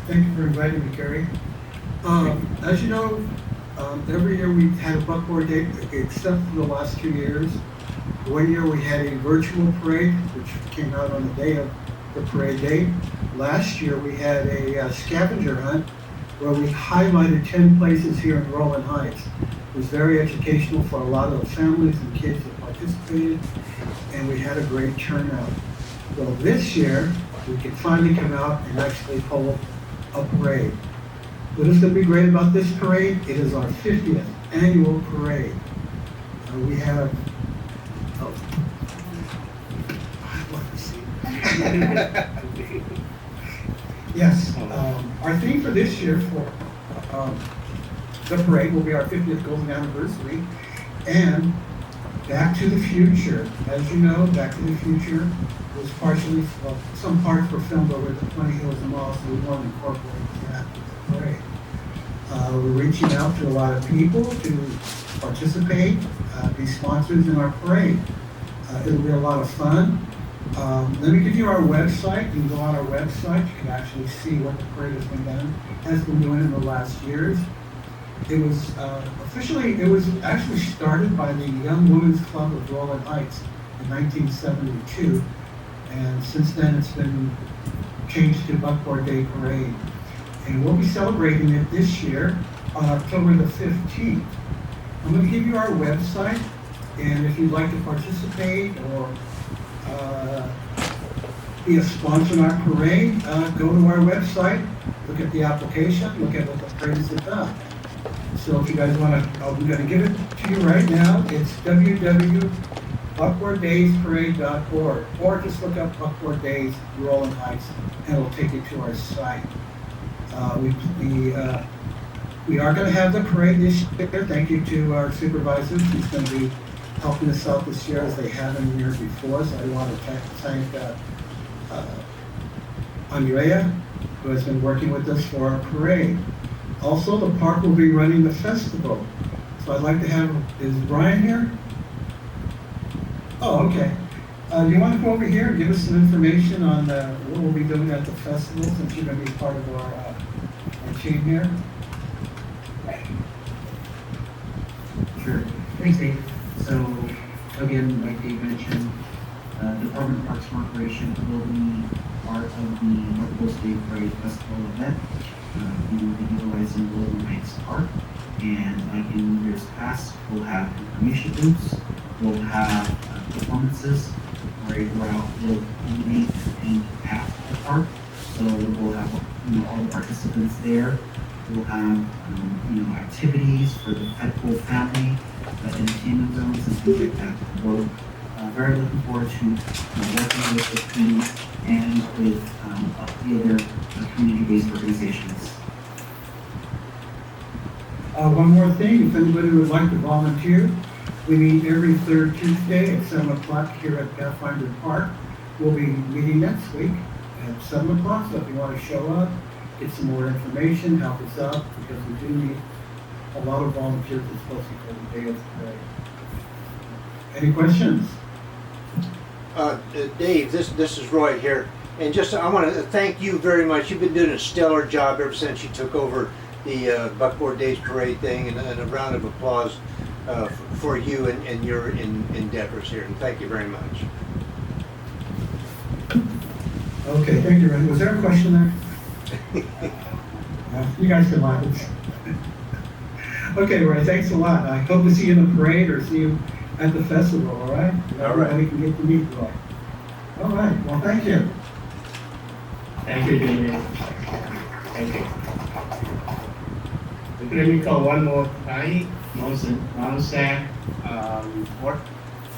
Thank you for inviting me, Cary. As you know, every year we had a buckboard day, except for the last 2 years. 1 year we had a virtual parade, which came out on the day of the parade date. Last year we had a scavenger hunt where we highlighted 10 places here in Roland Heights. It was very educational for a lot of the families and kids that participated, and we had a great turnout. Well, this year we could finally come out and actually hold a parade. What is going to be great about this parade? It is our 50th annual parade. We have, yes, our theme for this year for the parade will be our 50th golden anniversary, and Back to the Future. As you know, Back to the Future was partially, well, some parts were filmed over at the 20 Hills Mall, so we want to incorporate that with the parade. We're reaching out to a lot of people to participate, be sponsors in our parade. It'll be a lot of fun. Let me give you our website. You can go on our website. You can actually see what the parade has been doing in the last years. It was actually started by the Young Women's Club of Roland Heights in 1972, and since then it's been changed to Buckboard Day Parade. And we'll be celebrating it this year on October the 15th. I'm going to give you our website, and if you'd like to participate or be a sponsor in our parade, go to our website, look at the application, look at what the parade is about. So if you guys want to, I'm going to give it to you right now. It's www.buckboarddaysparade.org, or just look up Buckboard Days, Rolling Heights, and it'll take you to our site. We are going to have the parade this year. Thank you to our supervisors. He's going to be helping us out this year as they have in years before. So I want to thank Andrea, who has been working with us for our parade. Also, the park will be running the festival. So I'd like to have, is Brian here? Oh, okay. Do you want to come over here and give us some information on what we'll be doing at the festival, since you're going to be part of our team here? Sure. Thanks, Dave. So, again, like Dave mentioned, Department of Parks and Recreation will be part of the Northwest Day Parade Festival event. We will be utilizing Golden Heights Park, and like in years past, we'll have information booths, we'll have performances where we'll illuminate and path the park. So we'll have all the participants there. We'll have activities for the whole family, entertainment zones and things like that. We're very looking forward to working with the community and with the other community-based organizations. One more thing, if anybody would like to volunteer, we meet every third Tuesday at 7 o'clock here at Pathfinder Park. We'll be meeting next week at 7 o'clock, so if you want to show up, get some more information, help us out, because we do need a lot of volunteers, especially for the day of the parade. Any questions? Dave, this is Roy here, and just I want to thank you very much. You've been doing a stellar job ever since you took over the Buckboard Days Parade thing, and a round of applause for you and your endeavors here, and thank you very much. Okay, thank you, Ren. Was there a question there? You guys can laugh. Okay, Roy, thanks a lot. I hope to see you in the parade or see you at the festival, all right? Everybody can get to meet Roy. All right, well, thank you. Thank you, David. Thank you. Let me call one more time. Non-SAC report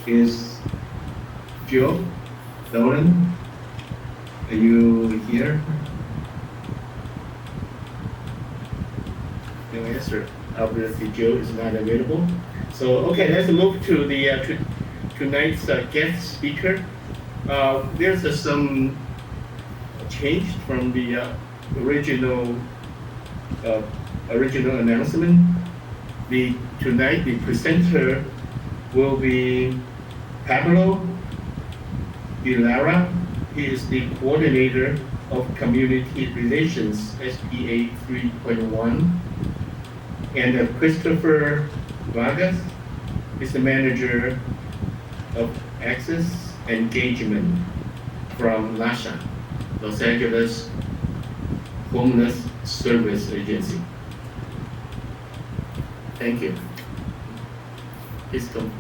is Joe Dolan. Are you here? No answer. Obviously, Joe is not available. So, okay, let's move to the tonight's guest speaker. There's some change from the original announcement. Tonight, the presenter will be Pablo De Lara. He is the coordinator of Community Relations, SPA 3.1. And Christopher Vargas is the manager of Access Engagement from LASHA, Los Angeles Homeless Service Agency. Thank you. Please come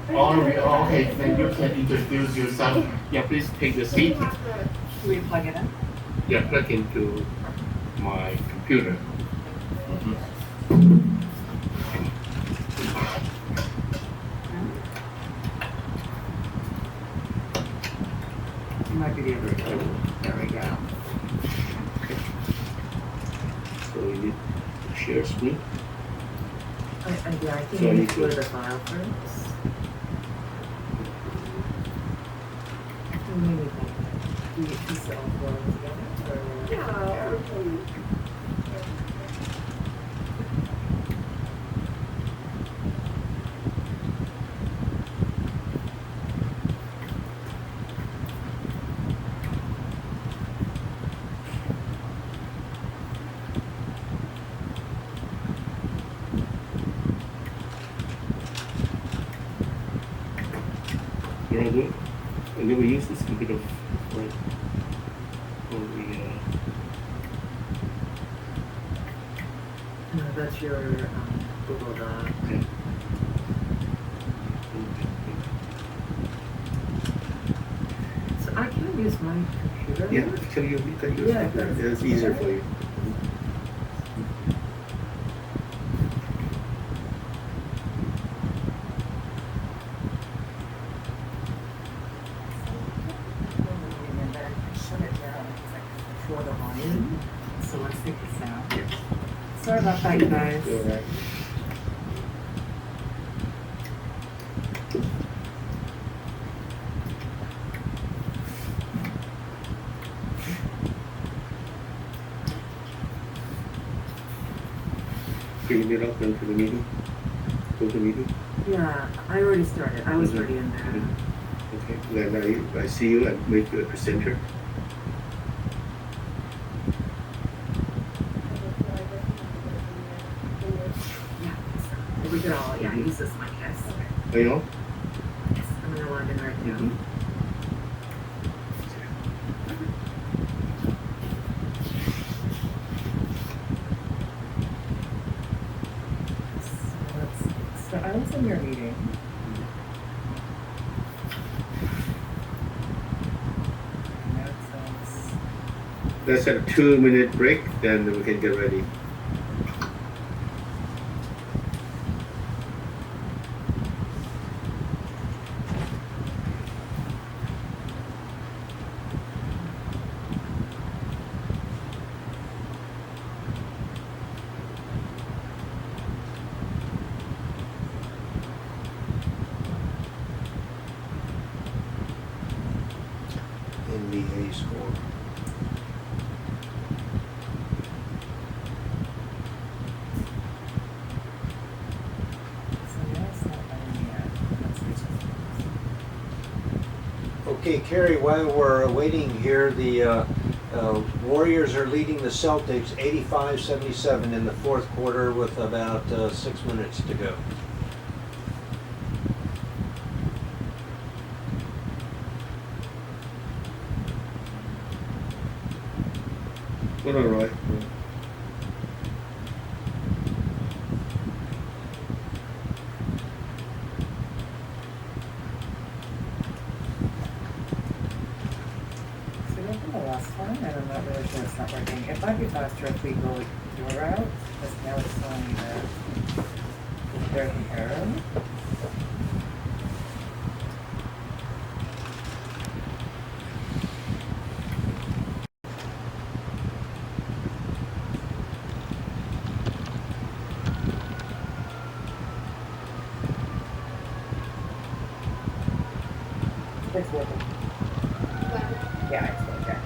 forward. Okay, then you can introduce yourself. Yeah, please take the seat. Do we plug it in? Yeah, plug into my computer. You might be able to go. There we go. So you need to share screen. I think So you you need to go to could- the file first. Do you piece it all four together? You want to do it? And then we use this computer for the No, that's your Google Doc. I can use my computer. Yeah, you can use Yeah, that. It's easier for you. And then shut it down for the volume. So let's take this out. Sorry about that, you guys. All right. Can you get up to the meeting? Go to the meeting? Yeah, I already started. I was Mhm. already in there. Okay, then I see you and make you a presenter. Yeah, we could all, use this mic, yes. Oh, you know? Yes, I'm gonna log in right now. Mhm. So I was in your meeting. Let's have a 2-minute break, then we can get ready. NBA score. Okay, Cary, while we're waiting here, the Warriors are leading the Celtics 85-77 in the fourth quarter with about 6 minutes to go. Well, all right. So from the last one, and I'm not really sure it's not working. It might be faster if we go your route, because now it's showing me there's an arrow. It's working. Yeah, it's okay.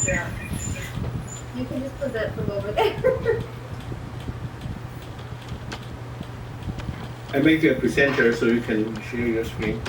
Yeah. You can just present from over there. I make you a presenter so you can share your screen.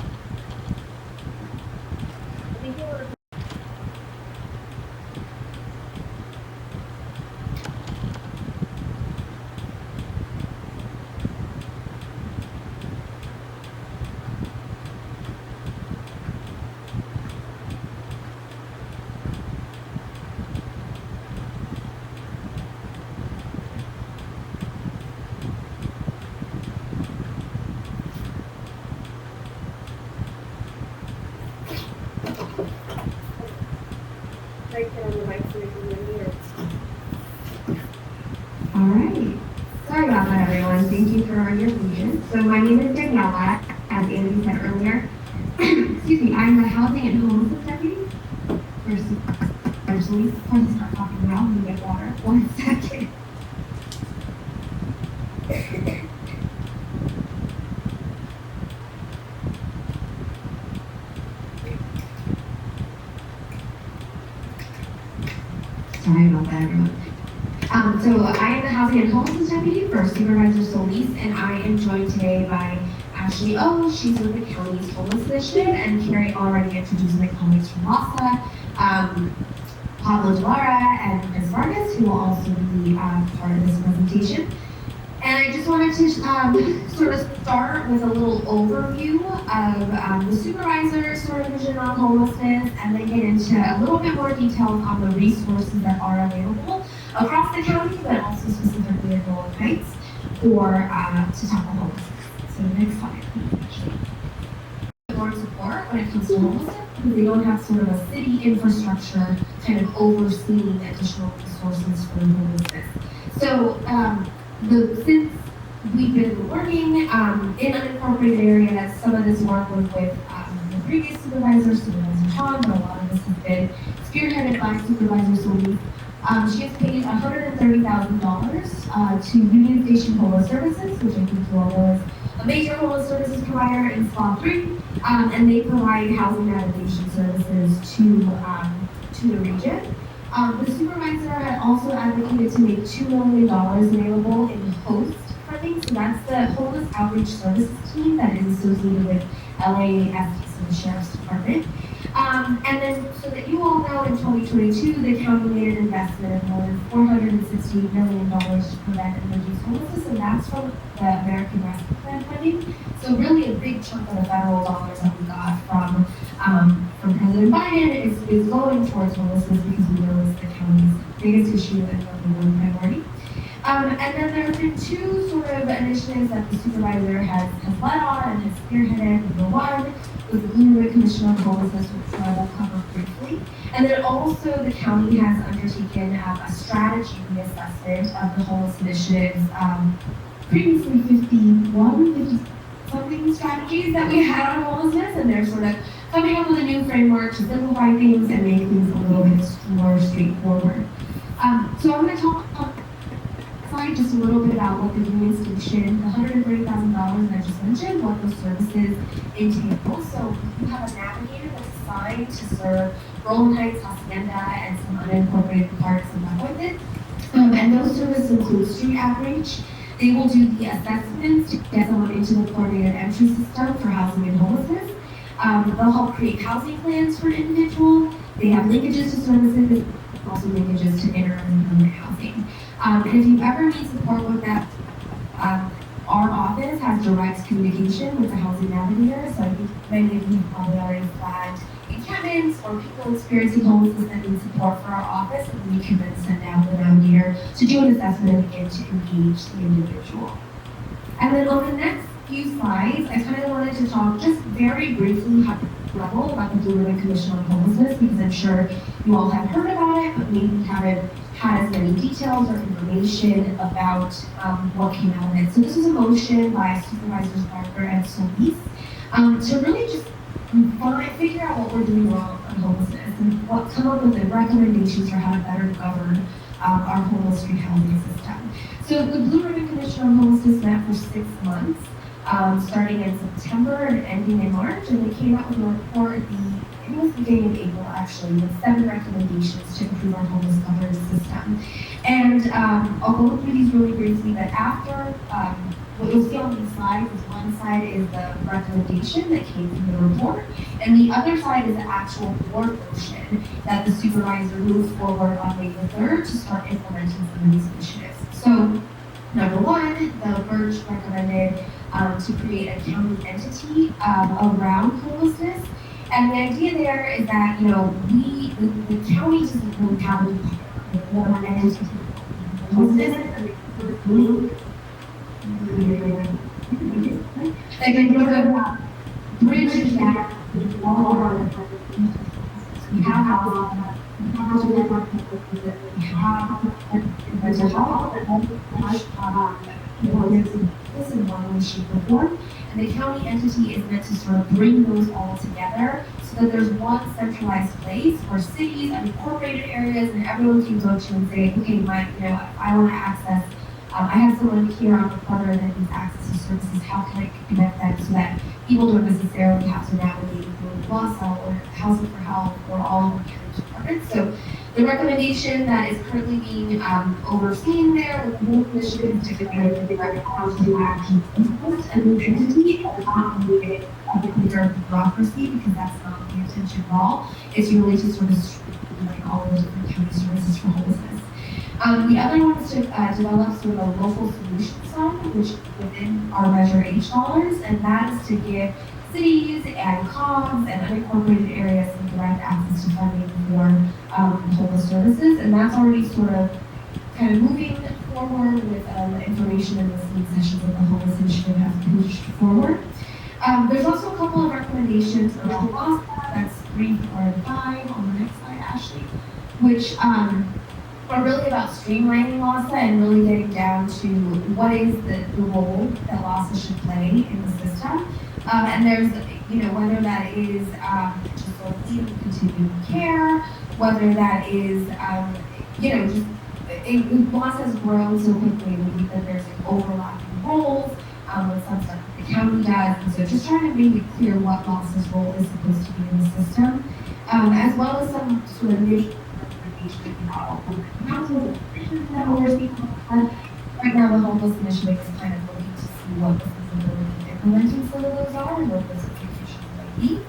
All right. Sorry about that, everyone. Thank you for your patience. So my name is Daniella, as Andy said earlier. Excuse me, I'm the Housing and Homelessness Deputy. First, actually, before I start talking about, I'm gonna get water. 1 second. Sorry about that, everyone. So I am the Housing and Homelessness Deputy for Supervisor Solis, and I am joined today by Ashley O. She's with the county's homeless initiative, and Cary already introduced my colleagues from Malisa, Pablo Delara, and Chris Vargas, who will also be part of this presentation. And I just wanted to sort of start with a little overview of the supervisor's sort of vision on homelessness, and then get into a little bit more details on the resources that are available across the county, but also specifically at Rolling Heights. to tackle homelessness. So next slide, please. More support when it comes to homelessness because they don't have sort of a city infrastructure kind of overseeing additional resources for homelessness. So since we've been working in unincorporated areas, some of this work was with the previous supervisor, Supervisor Chao, but a lot of this has been spearheaded by Supervisor Solis. She has paid $130,000 to Union Station Homeless Services, which I think you all know is a major homeless services provider in Spot 3, and they provide housing navigation services to the region. The supervisor had also advocated to make $2 million available in host funding, so that's the Homeless Outreach Services team that is associated with LAFD, so the Sheriff's Department. And then, so that you all know, in 2022, the county made an investment of more than $460 million to prevent and reduce homelessness, and that's from the American Rescue Plan funding. So really a big chunk of the federal dollars that we got from President Biden is going towards homelessness because we know it's the county's biggest issue and number one priority. And then there have been two sort of initiatives that the supervisor has led on and has spearheaded. Number one was the Blue Ribbon Commission on Homelessness, which I will cover briefly. And then also the county has undertaken a strategy reassessment of the homeless initiatives, previously 50-something strategies that we had on homelessness, and they're sort of coming up with a new framework to simplify things and make things a little bit more straightforward. So I'm going to talk just a little bit about what the Union Station, the $130,000 that I just mentioned, what those services entail. So you have a navigator that's assigned to serve Roland Heights, Hacienda, and some unincorporated parts of Mahoitin. And those services include street outreach. They will do the assessments to get someone into the coordinated entry system for housing and homelessness. They'll help create housing plans for an individual. They have linkages to services, also linkages to interim and permanent housing. And if you ever need support with that, our office has direct communication with the housing navigator. So I think many of you probably already flagged encampments or people experiencing homelessness that need support for our office, and we can then send out the navigator to do an assessment and begin to engage the individual. And then on the next few slides, I kind of wanted to talk just very briefly level about the Blue Ribbon Commission on Homelessness, because I'm sure you all have heard about it, but maybe haven't had as many details or information about what came out of it. So this was a motion by Supervisors Barker and Solis to really just figure out what we're doing wrong on homelessness and come up with the recommendations for how to better govern our homeless street housing system. So the Blue Ribbon Commission on Homelessness met for 6 months, starting in September and ending in March, and they came out with a report it was the beginning of April actually, with 7 recommendations to improve our homeless governance system. And I'll go through these really briefly, but after, what you'll see on these slides is one side is the recommendation that came from the report, and the other side is the actual board motion that the supervisor moved forward on May the 3rd to start implementing some of these initiatives. So, number one, the Birch recommended to create a county entity around homelessness. And the idea there is that, the county doesn't really have a entity. Like a sort of bridge that we have this in one way, shape, or form. And the county entity is meant to sort of bring those all together so that there's one centralized place where cities and incorporated areas and everyone can go to and say, okay, I want to access, I have someone here on the corner that needs access to services, how can I connect them so that people don't necessarily have to navigate through WASA or Housing for Help or all of the county departments. So the recommendation that is currently being overseen there with the new initiative to create the housing action and the entity and not moving a clear bureaucracy, because that's not the intention at all. It's really to sort of streamline all of the different county services for homelessness. The other one is to develop sort of a local solution fund, which within our Measure H dollars, and that is to give cities and COGs and unincorporated areas some direct access to funding for homeless services, and that's already sort of kind of moving forward forward with information and listening sessions that the Homeless Initiative has pushed forward. There's also a couple of recommendations around LAWSA, that's 3, 4, and 5 on the next slide, Ashley, which are really about streamlining LAWSA and really getting down to what is the role that LAWSA should play in the system. And there's, whether that is just sort of continuing care, whether that is, just LAWSA has grown so quickly, we think that there's overlapping roles with some stuff that the county does, and so just trying to make it clear what LAWSA's role is supposed to be in the system, as well as some sort of mission councils that we're speaking on. Right now, the Homeless Initiative is kind of looking to see what the feasibility of implementing some of those are and what those implications might be.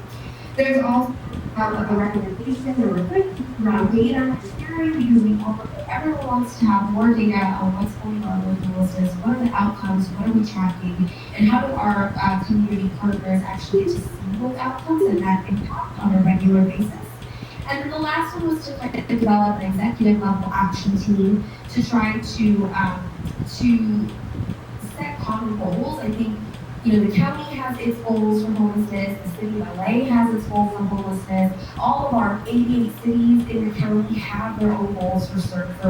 There's also a recommendation or request around data sharing, because everyone wants to have more data on what's going on with homelessness, what are the outcomes, what are we tracking, and how do our community partners actually get to see those outcomes and that impact on a regular basis. And then the last one was to kind of develop an executive level action team to try to set common goals. I think, the county has its goals for homelessness, the city of LA has its goals for homelessness, all of our 88 cities in the county have their own goals for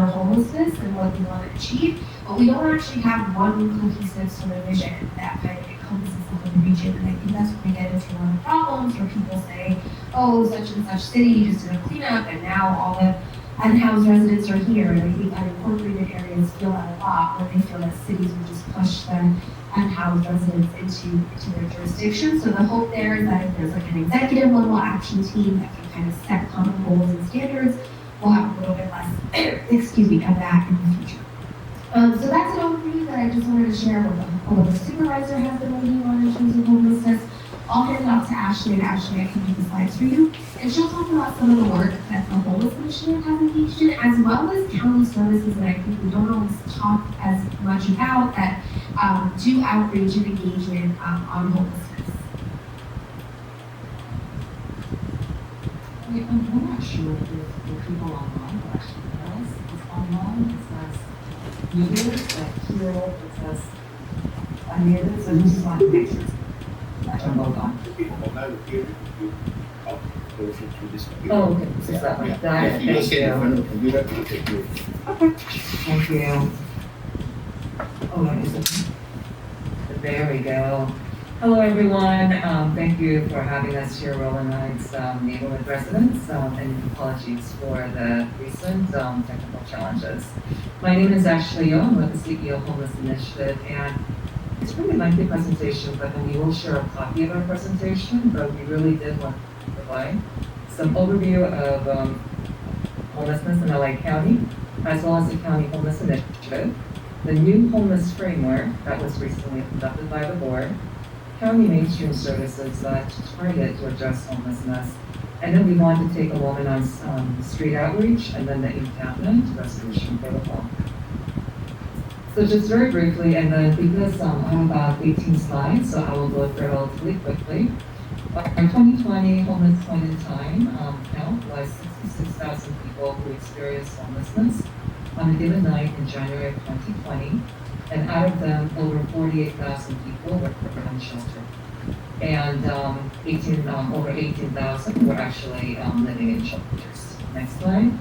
homelessness and what they want to achieve, but we don't actually have one cohesive sort of vision that kind of encompasses the whole region, and I think that's where we get into a lot of problems where people say, oh, such and such city just did a cleanup and now all the unhoused residents are here, and I think unincorporated areas feel that a lot when they feel that cities would just push them unhoused residents into their jurisdiction. So the hope there is that if there's like an executive level action team that can kind of set common goals and standards, we'll have a little bit less, of that in the future. So that's an overview that I just wanted to share what the supervisor has been working on in terms of homelessness. I'll hand it off to Ashley, and Ashley, I can do the slides for you. And she'll talk about some of the work that the Homeless Initiative has engaged in, as well as county services that I think we don't always talk as much about that do outreach and engagement on homelessness. I'm not sure if people online will actually know us. It's online, it says media, it's like Kiro, it says Alameda, so this is on pictures. I can log on. Oh, okay, so it's that way. Got it. Thank you. Okay. Thank you. Oh, what is it? There we go. Hello, everyone. Thank you for having us here, Rolling Heights neighborhood residents, and apologies for the recent technical challenges. My name is Ashley Yo. I'm with the CEO of Homeless Initiative, and it's really a lengthy presentation, but then we will share a copy of our presentation, but we really did want to provide some overview of homelessness in LA County, as well as the County Homeless Initiative, the new homeless framework that was recently adopted by the board, county mainstream services that target to address homelessness, and then we want to take a moment on street outreach, and then the encampment resolution protocol. So just very briefly, and then because I have about 18 slides, so I will go through it relatively quickly. Our 2020 homeless point in time count was 66,000 people who experienced homelessness on a given night in January of 2020, and out of them, over 48,000 people were put on shelter, and over 18,000 were actually living in shelters. Next slide.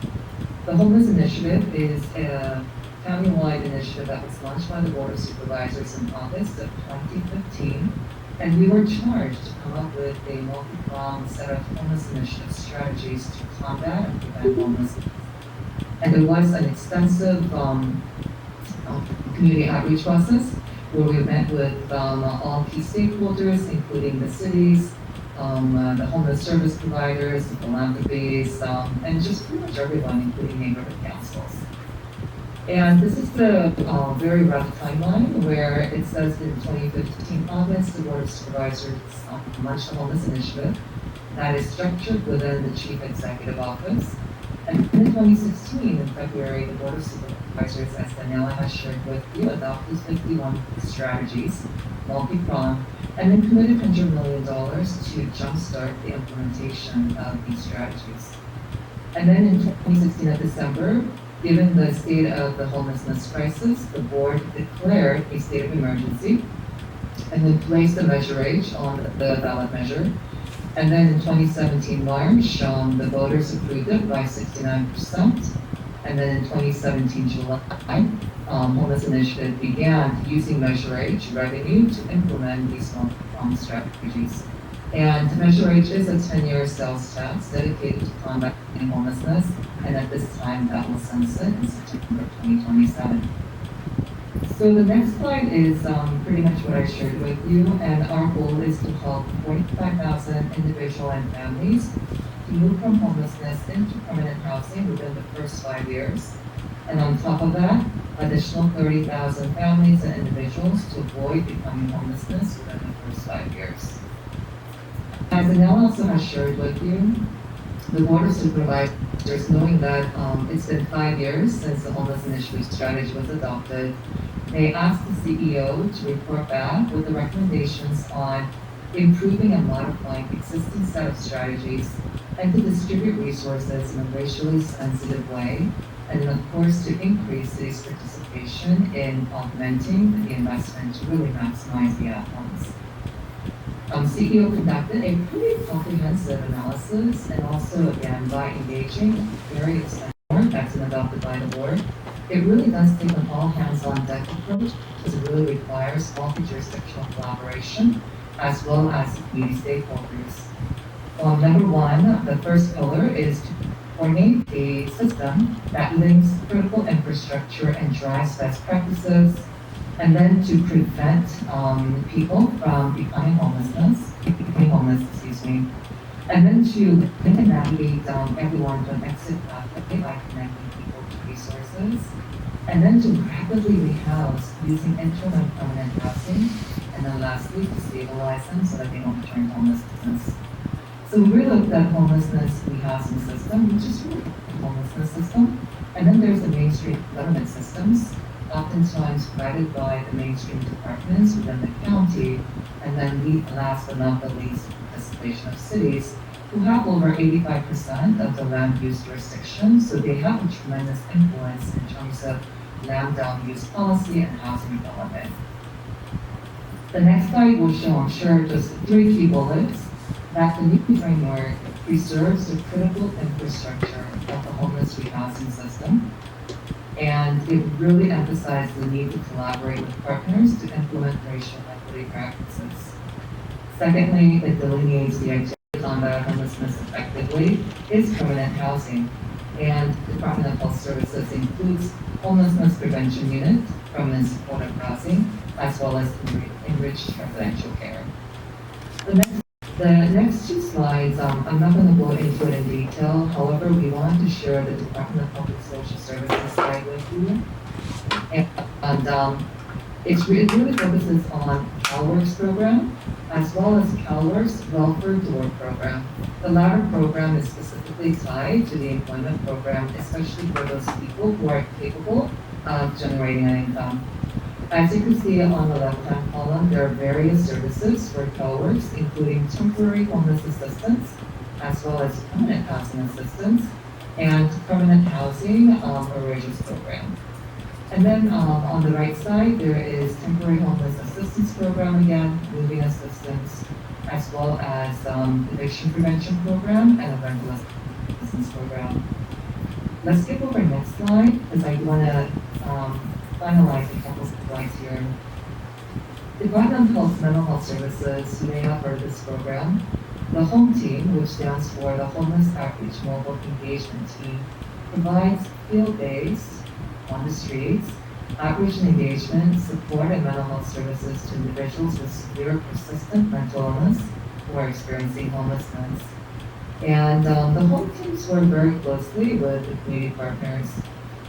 The Homeless Initiative is a county-wide initiative that was launched by the Board of Supervisors in August of 2015, and we were charged to come up with a multi-pronged set of homeless initiative strategies to combat and prevent homelessness. And there was an extensive community outreach process where we met with all key stakeholders, including the cities, the homeless service providers, the philanthropies, and just pretty much everyone, including neighborhood councils. And this is the very rough timeline where it says in 2015 August, the Board of Supervisors launched the Homeless Initiative that is structured within the Chief Executive Office. And in 2016, in February, the Board of Supervisors, as Daniella has shared with you, adopted 51 strategies, multi-pronged, and then committed $100 million to jumpstart the implementation of these strategies. And then in 2016, in December, Given the state of the homelessness crisis, the board declared a state of emergency and then placed the measure H on the ballot measure. And then in 2017 March, the voters approved it by 69%. And then in 2017 July, Homeless Initiative began using Measure H revenue to implement these strategies. And Measure H is a 10-year sales tax dedicated to combating homelessness, and at this time that will sunset in September 2027. So the next slide is pretty much what I shared with you, and our goal is to help 45,000 individuals and families to move from homelessness into permanent housing within the first 5 years. And on top of that, additional 30,000 families and individuals to avoid becoming homelessness within the first 5 years. As Daniella also has shared with you, the Board of Supervisors, knowing that it's been 5 years since the Homeless Initiative strategy was adopted, they asked the CEO to report back with the recommendations on improving and modifying existing set of strategies and to distribute resources in a racially sensitive way, and then of course to increase city's participation in augmenting the investment to really maximize the outcomes. CEO conducted a pretty comprehensive analysis, and also again by engaging very extensive work that's been adopted by the board. It really does take an all hands on deck approach because it really requires multi-jurisdictional collaboration as well as community stakeholders. Number one, the first pillar is to coordinate a system that links critical infrastructure and drives best practices, and then to prevent people from becoming homeless, and then to link and navigate everyone to an exit pathway by connecting people to resources, and then to rapidly rehouse using interim and permanent housing, and then lastly to stabilize them so that they don't return to homelessness. So we really looked at homelessness rehousing system, which is really a homelessness system, and then there's the mainstream government systems, oftentimes provided by the mainstream departments within the county, and then last but not the least, participation of cities who have over 85% of the land use jurisdiction, so they have a tremendous influence in terms of land down use policy and housing development. The next slide will show, I'm sure, just 3 key bullets that the new framework preserves the critical infrastructure of the homeless rehousing system, and it really emphasized the need to collaborate with partners to implement racial equity practices. Secondly, it delineates the activities to combat homelessness effectively is permanent housing, and Department of Health Services includes homelessness prevention unit, permanent supportive housing, as well as enriched residential care. The next 2 slides, I'm not going to go into it in detail. However, we wanted to share the Department of Public Social Services slide with you. And it really focuses on CalWorks program, as well as CalWorks Welfare Door program. The latter program is specifically tied to the employment program, especially for those people who are capable of generating an income. As you can see on the left-hand column, there are various services for CalWorks, including temporary homeless assistance, as well as permanent housing assistance, and permanent housing arrangements program. And then on the right side, there is temporary homeless assistance program again, moving assistance, as well as eviction prevention program and a rental assistance program. Let's skip over next slide, because I want to finalize a couple of slides here. Department of Health Mental Health Services, you may have heard of this program. The HOME team, which stands for the Homeless Outreach Mobile Engagement Team, provides field days on the streets, outreach and engagement, support and mental health services to individuals with severe persistent mental illness who are experiencing homelessness. And the HOME teams work very closely with the community partners.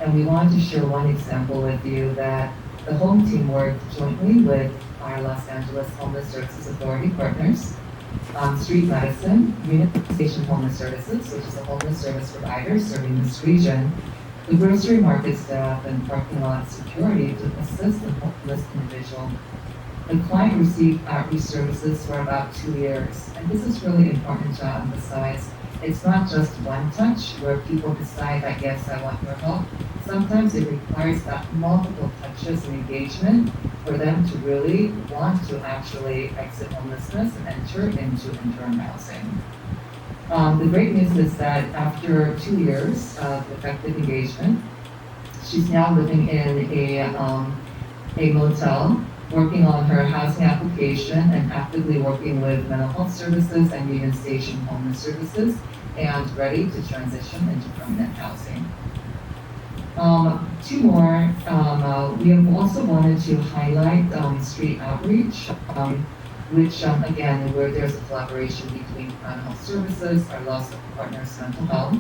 And we wanted to share one example with you that the HOME team worked jointly with our Los Angeles Homeless Services Authority partners, Street Medicine, Unit Station Homeless Services, which is a homeless service provider serving this region, the grocery market staff, and parking lot security to assist the homeless individual. The client received outreach services for about 2 years, and this is really important to emphasize. It's not just one touch where people decide that, yes, I want your help. sometimes it requires that multiple touches and engagement for them to really want to actually exit homelessness and enter into interim housing. The great news is that after 2 years of effective engagement, she's now living in a motel, working on her housing application and actively working with mental health services and Union Station Homeless Services, and ready to transition into permanent housing. Two more, we have also wanted to highlight street outreach, which again, where there's a collaboration between Mental Health Services, our Lost Partners Mental Health,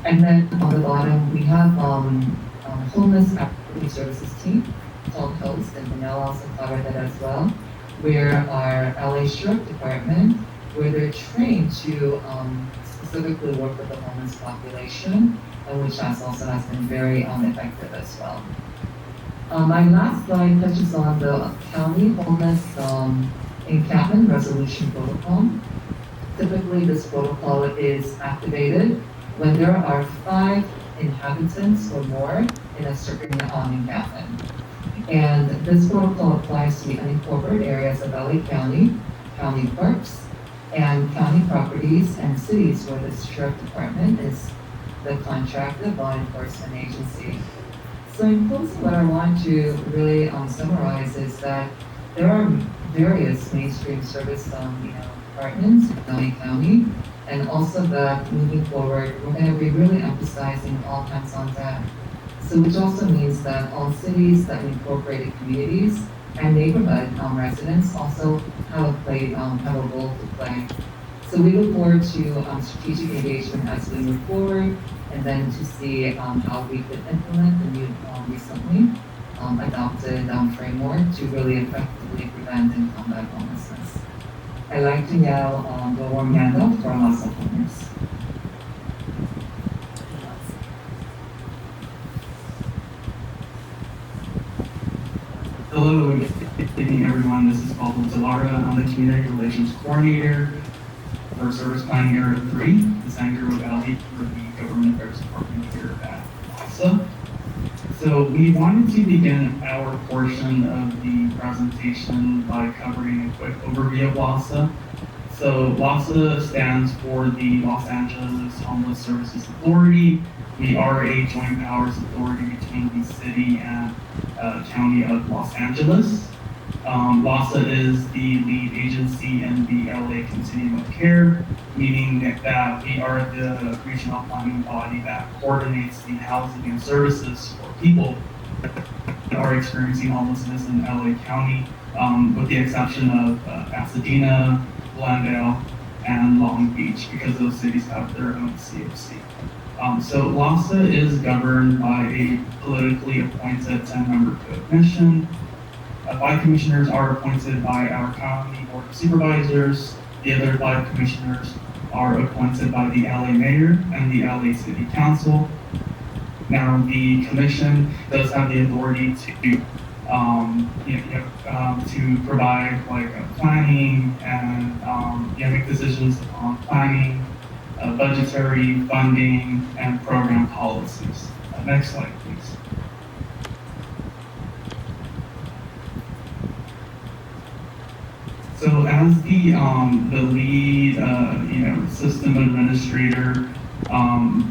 and then on the bottom we have Homeless Activity Services team called Host, and Daniella also covered that as well, where our LA Sheriff Department, where they're trained to specifically work with the homeless population, and which also has been very effective as well. My last slide touches on the county homeless encampment resolution protocol. Typically, this protocol is activated when there are 5 inhabitants or more in a certain encampment. And this protocol applies to the unincorporated areas of LA County, county parks, and county properties and cities where the Sheriff Department is the contracted law enforcement agency. So in closing, what I want to really summarize is that there are various mainstream service departments in LA County, and also that moving forward, we're going to be really emphasizing all hands on deck. So which also means that all cities that incorporated communities and neighborhood residents also have a role to play. So we look forward to strategic engagement as we move forward, and then to see how we could implement the new recently adopted framework to really effectively prevent and combat homelessness. I'd like to now go warm handoff for our lost partners. Hello, good evening everyone. This is Paul Zalara. I'm the Community Relations Coordinator for Service Planning Area 3, the San Gabriel Valley, for the Government Affairs Department here at WASA. So we wanted to begin our portion of the presentation by covering a quick overview of WASA. So WASA stands for the Los Angeles Homeless Services Authority. We are a joint powers authority between the city and county of Los Angeles. WASA is the lead agency in the LA Continuum of Care, meaning that we are the regional planning body that coordinates the housing and services for people that are experiencing homelessness in LA County, with the exception of Pasadena, Glendale, and Long Beach, because those cities have their own COC. So WASA is governed by a politically appointed 10-member commission. 5 commissioners are appointed by our county board of supervisors. The other 5 commissioners are appointed by the LA mayor and the LA city council. Now, the commission does have the authority to to provide planning and make decisions on planning, budgetary, funding, and program policies. Next slide, please. So as the lead system administrator,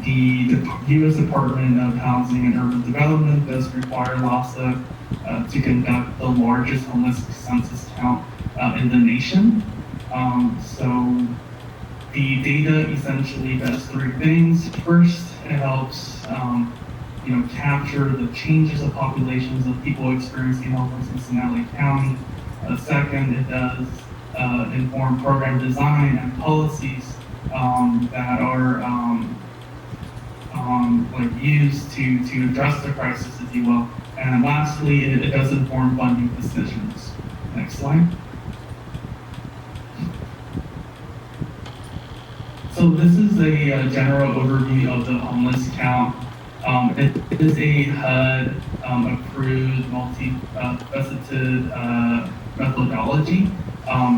the U.S. Department of Housing and Urban Development does require WASA to conduct the largest homeless census count in the nation. So the data essentially does 3 things. First, it helps capture the changes of populations of people experiencing homelessness in LA County. Second, it does inform program design and policies that are used to address the crisis, if you will. And lastly, it does inform funding decisions. Next slide. So this is a general overview of the homeless count. It is a HUD approved multifaceted methodology,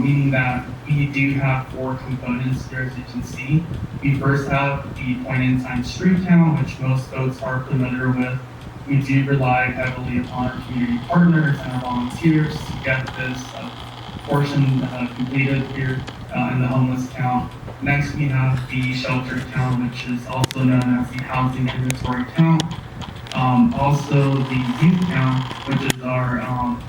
meaning that we do have 4 components here, as you can see. We first have the point in time street count, which most folks are familiar with. we do rely heavily upon our community partners and our volunteers to get this portion completed here in the homeless count. Next, we have the shelter count, which is also known as the housing inventory count. Also the youth count, which is our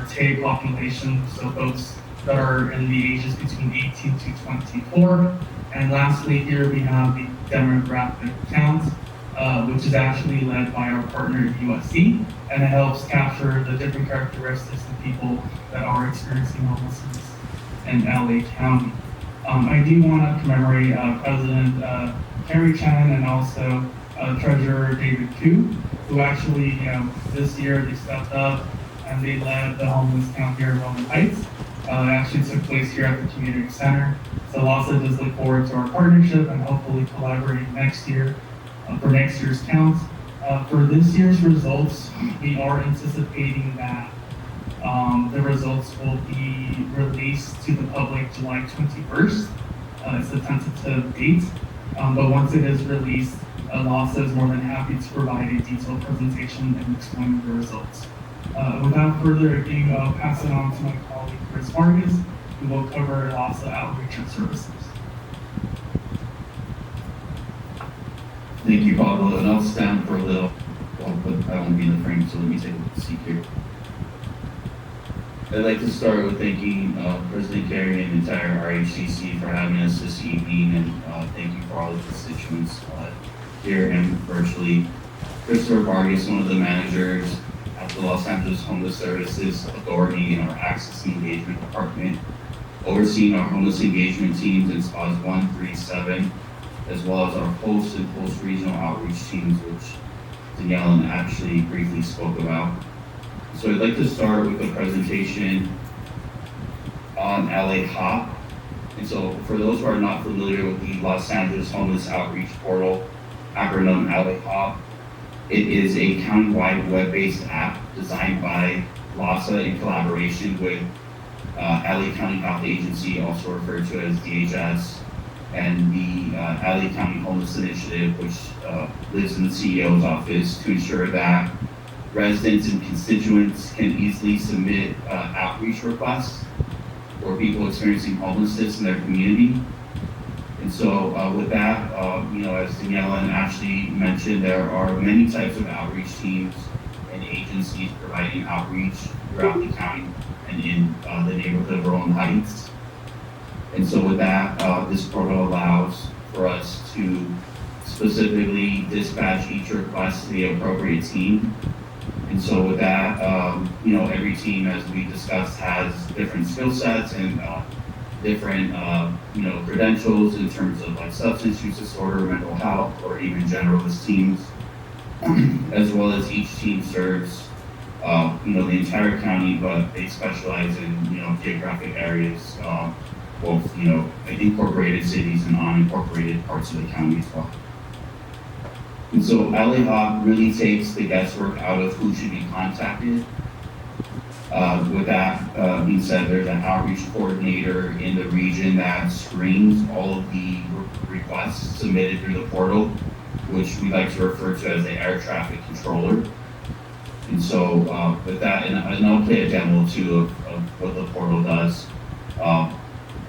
TAY population, so folks that are in the ages between 18 to 24. And lastly, here we have the demographic count, which is actually led by our partner USC, and it helps capture the different characteristics of people that are experiencing homelessness in LA County. I do want to commemorate President Cary Chen and also Treasurer David Koo, who actually, this year they stepped up and they led the homeless count here in Rolling Heights. It actually took place here at the community center. So LASA does look forward to our partnership and hopefully collaborating next year for next year's count. For this year's results, we are anticipating that the results will be released to the public July 21st. It's the tentative date, but once it is released, LASA is more than happy to provide a detailed presentation and explain the results. Without further ado, I'll pass it on to my colleague Chris Vargas, who will cover LASA outreach and services. Thank you, Pablo, and I'll stand for a little, but I won't be in the frame, so let me take a seat here. I'd like to start with thanking President Cary and the entire RHCCC for having us this evening, and thank you for all the constituents here and virtually. Christopher Vargas, one of the managers at the Los Angeles Homeless Services Authority in our Access and Engagement Department, overseeing our homeless engagement teams in spots 1 through 7, as well as our host and post-regional outreach teams, which Daniella actually briefly spoke about. So I'd like to start with a presentation on LA HOP. And so for those who are not familiar with the Los Angeles Homeless Outreach Portal, acronym LA HOP, it is a countywide web-based app designed by LASA in collaboration with LA County Health Agency, also referred to as DHS, and the LA County Homeless Initiative, which lives in the CEO's office, to ensure that residents and constituents can easily submit outreach requests for people experiencing homelessness in their community. And so with that, as Daniella and Ashley mentioned, there are many types of outreach teams and agencies providing outreach throughout the county and in the neighborhood of Rolling Heights. And so with that, this portal allows for us to specifically dispatch each request to the appropriate team. And so with that, every team, as we discussed, has different skill sets and different, credentials in terms of like substance use disorder, mental health, or even generalist teams, as well as each team serves, the entire county, but they specialize in, geographic areas, both, incorporated cities and unincorporated parts of the county as well. And so LA HOP really takes the guesswork out of who should be contacted. With that being said, there's an outreach coordinator in the region that screens all of the requests submitted through the portal, which we like to refer to as the air traffic controller. And so with that, and I'll play a demo too of what the portal does.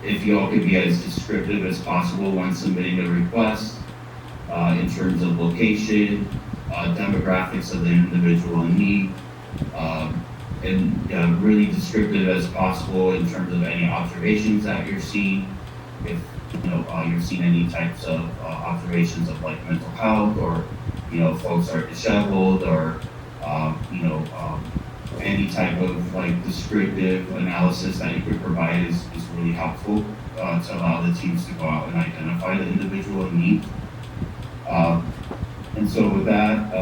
If you all could be as descriptive as possible when submitting a request, in terms of location, demographics of the individual in need, and really descriptive as possible in terms of any observations that you're seeing. If you're seeing any types of observations of like mental health, or folks are disheveled, or any type of like descriptive analysis that you could provide is really helpful to allow the teams to go out and identify the individual in need. And so with that,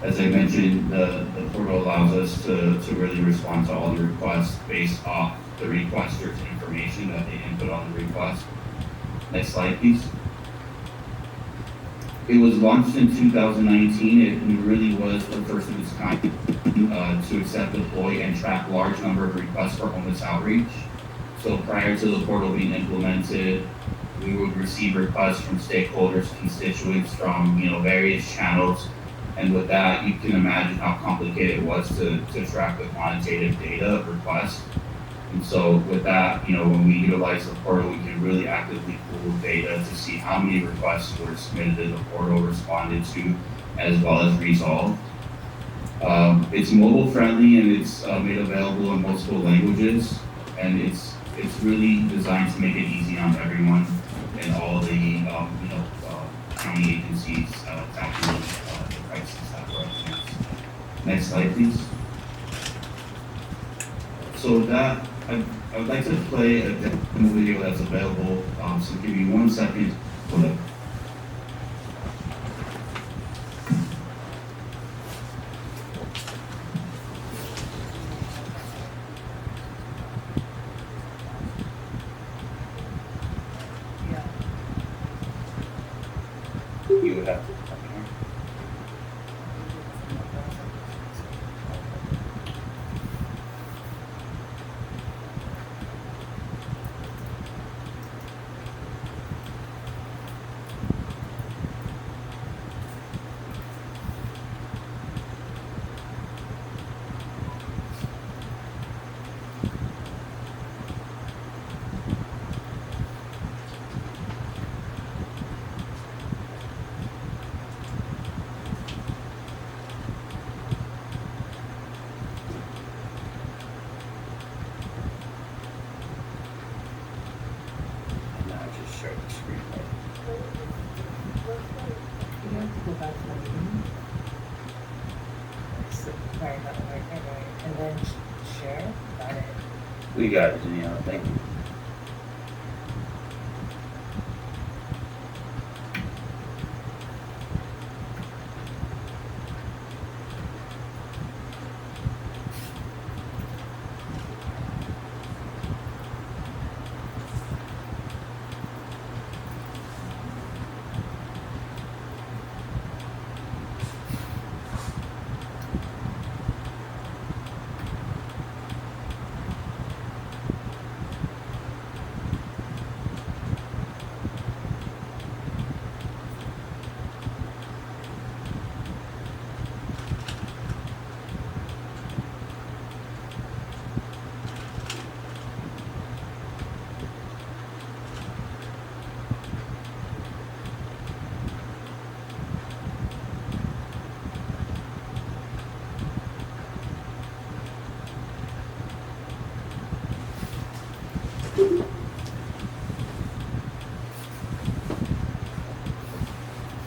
as I mentioned, the portal allows us to really respond to all the requests based off the requester's information that they input on the request. Next slide, please. It was launched in 2019. It really was the first of its kind to accept, deploy, and track large number of requests for homeless outreach. So prior to the portal being implemented, we would receive requests from stakeholders, constituents from, various channels. And with that, you can imagine how complicated it was to track the quantitative data of requests. And so with that, when we utilize the portal, we can really actively pull data to see how many requests were submitted in the portal, responded to, as well as resolved. It's mobile friendly and it's made available in multiple languages, and it's really designed to make it easy on everyone and all the county agencies tackling the crisis that we're up against. Next slide, please. So with that, I'd like to play a demo video that's available. So give me 1 second. Hold up. You would have to come here. And then share. Got it. We got it, Daniella. Thank you.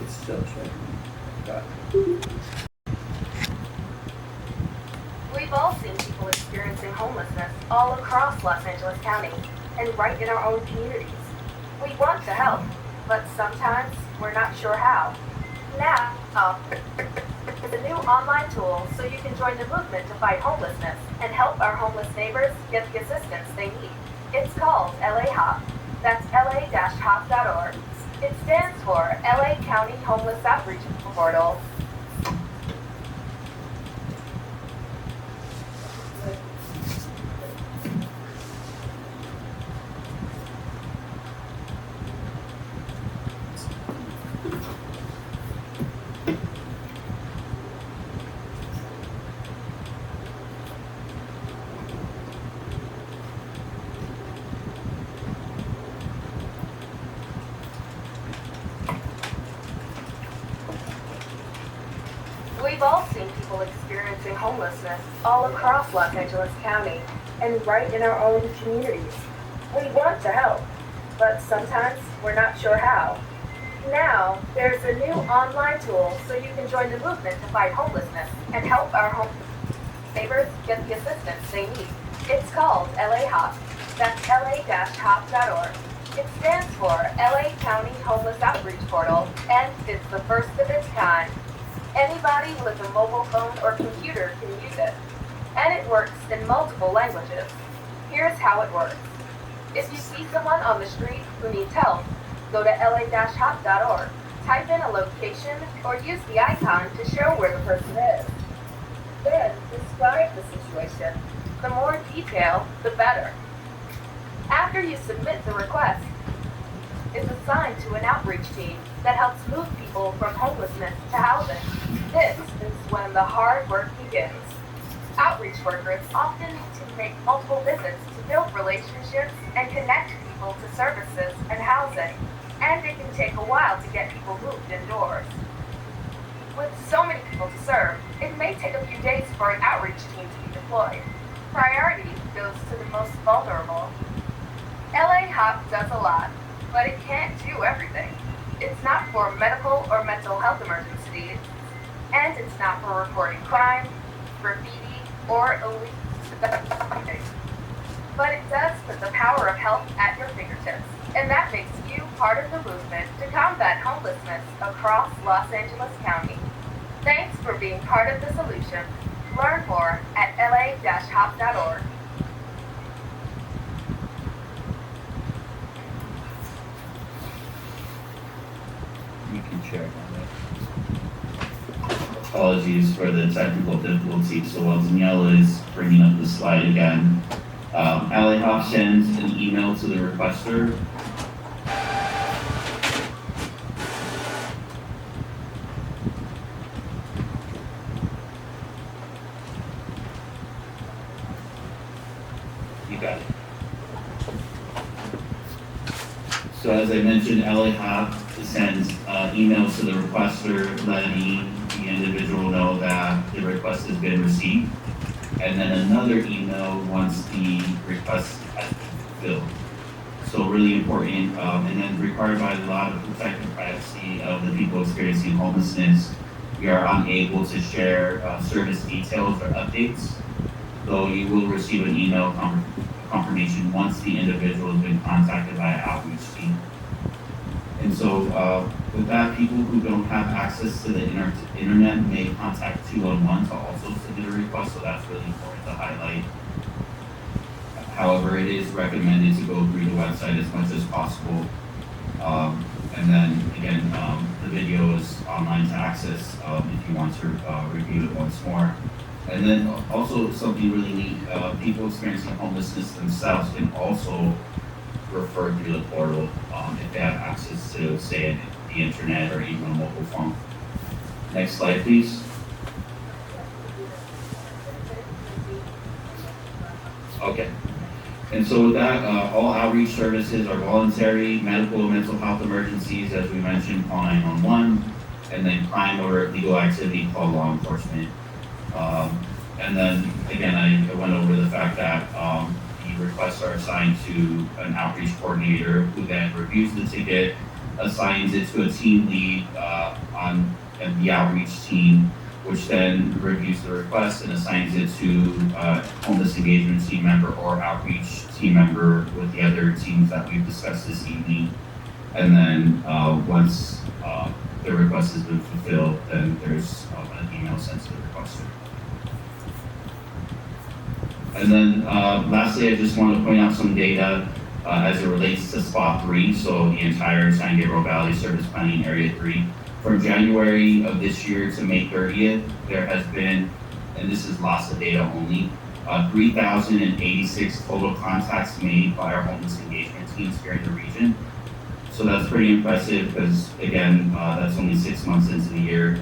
It's still showing. Got it. We've all seen people experiencing homelessness all across Los Angeles County and right in our own communities. We want to help, but sometimes we're not sure how. Now, it's a new online tool so you can join the movement to fight homelessness and help our homeless neighbors get the assistance they need. It's called LA HOP. That's la-hop.org. It stands for LA County Homeless Outreach Portal. We've all seen people experiencing homelessness all across Los Angeles County and right in our own communities. We want to help, but sometimes we're not sure how. Now, there's a new online tool so you can join the movement to fight homelessness and help our homeless neighbors get the assistance they need. It's called LA HOP. That's la-hop.org. It stands for LA County Homeless Outreach Portal, and it's the first of its kind. Anybody with a mobile phone or computer can use it, and it works in multiple languages. Here's how it works. If you see someone on the street who needs help, go to la-hop.org, type in a location, or use the icon to show where the person is. Then describe the situation. The more detail, the better. After you submit the request, is assigned to an outreach team that helps move people from homelessness to housing. This is when the hard work begins. Outreach workers often need to make multiple visits to build relationships and connect people to services and housing, and it can take a while to get people moved indoors. With so many people to serve, it may take a few days for an outreach team to be deployed. Priority goes to the most vulnerable. LA HOP does a lot, but it can't do everything. It's not for medical or mental health emergencies, and it's not for reporting crime, graffiti, or illegal spending. But it does put the power of help at your fingertips, and that makes you part of the movement to combat homelessness across Los Angeles County. Thanks for being part of the solution. Learn more at la-hop.org. You can share on that. Apologies for the technical difficulty. So while Daniella is bringing up the slide again, LA Hop sends an email to the requester. You got it. So as I mentioned, LA Hop sends emails to the requester letting the individual know that the request has been received, and then another email once the request has been fulfilled. So really important, and then required by the law to protect the privacy of the people experiencing homelessness, we are unable to share service details or updates, though you will receive an email confirmation once the individual has been contacted by an outreach team. And so with that, people who don't have access to the internet may contact 211 to also submit a request, so that's really important to highlight. However, it is recommended to go through the website as much as possible. And then again, the video is online to access if you want to review it once more. And then also something really neat, people experiencing homelessness themselves can also refer through the portal if they have access to, say, the internet or even a mobile phone. Next slide, please. Okay. And so with that, all outreach services are voluntary. Medical and mental health emergencies, as we mentioned, call 911, and then crime or illegal activity, call law enforcement. And then again, I went over the fact that the requests are assigned to an outreach coordinator who then reviews the ticket, assigns it to a team lead on the outreach team, which then reviews the request and assigns it to a homeless engagement team member or outreach team member with the other teams that we've discussed this evening. And then once the request has been fulfilled, then there's an email sent to the requester. And then lastly, I just want to point out some data as it relates to Spot 3, so the entire San Gabriel Valley Service Planning Area 3. From January of this year to May 30th, there has been, and this is loss of data only, 3,086 total contacts made by our homeless engagement teams here in the region. So that's pretty impressive because, again, that's only 6 months into the year.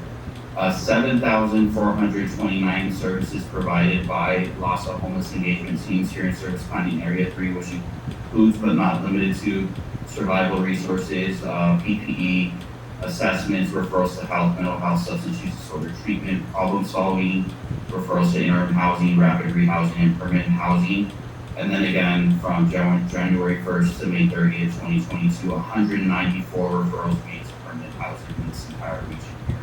7,429 services provided by LASA homeless engagement teams here in Service Planning Area 3, which includes but not limited to survival resources, PPE, assessments, referrals to health, mental health, substance use disorder treatment, problem solving, referrals to interim housing, rapid rehousing, and permanent housing. And then again, from January 1st to May 30th, 2022, 194 referrals made to permanent housing in this entire region here.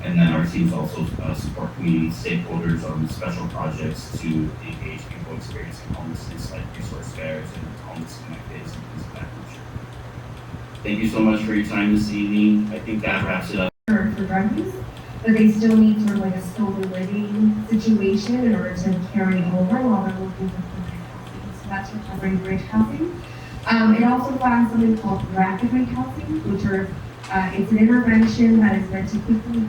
And then our teams also support community stakeholders on special projects to engage people experiencing homelessness, like resource fairs and homeless connect days and things of that nature. Thank you so much for your time this evening. I think that wraps it up. For drug use, but they still need sort of like a stable living situation in order to carry over while they're looking for permanent housing. So that's recovery bridge housing. It also allows something called rapid rehousing, which are it's an intervention that is meant to quickly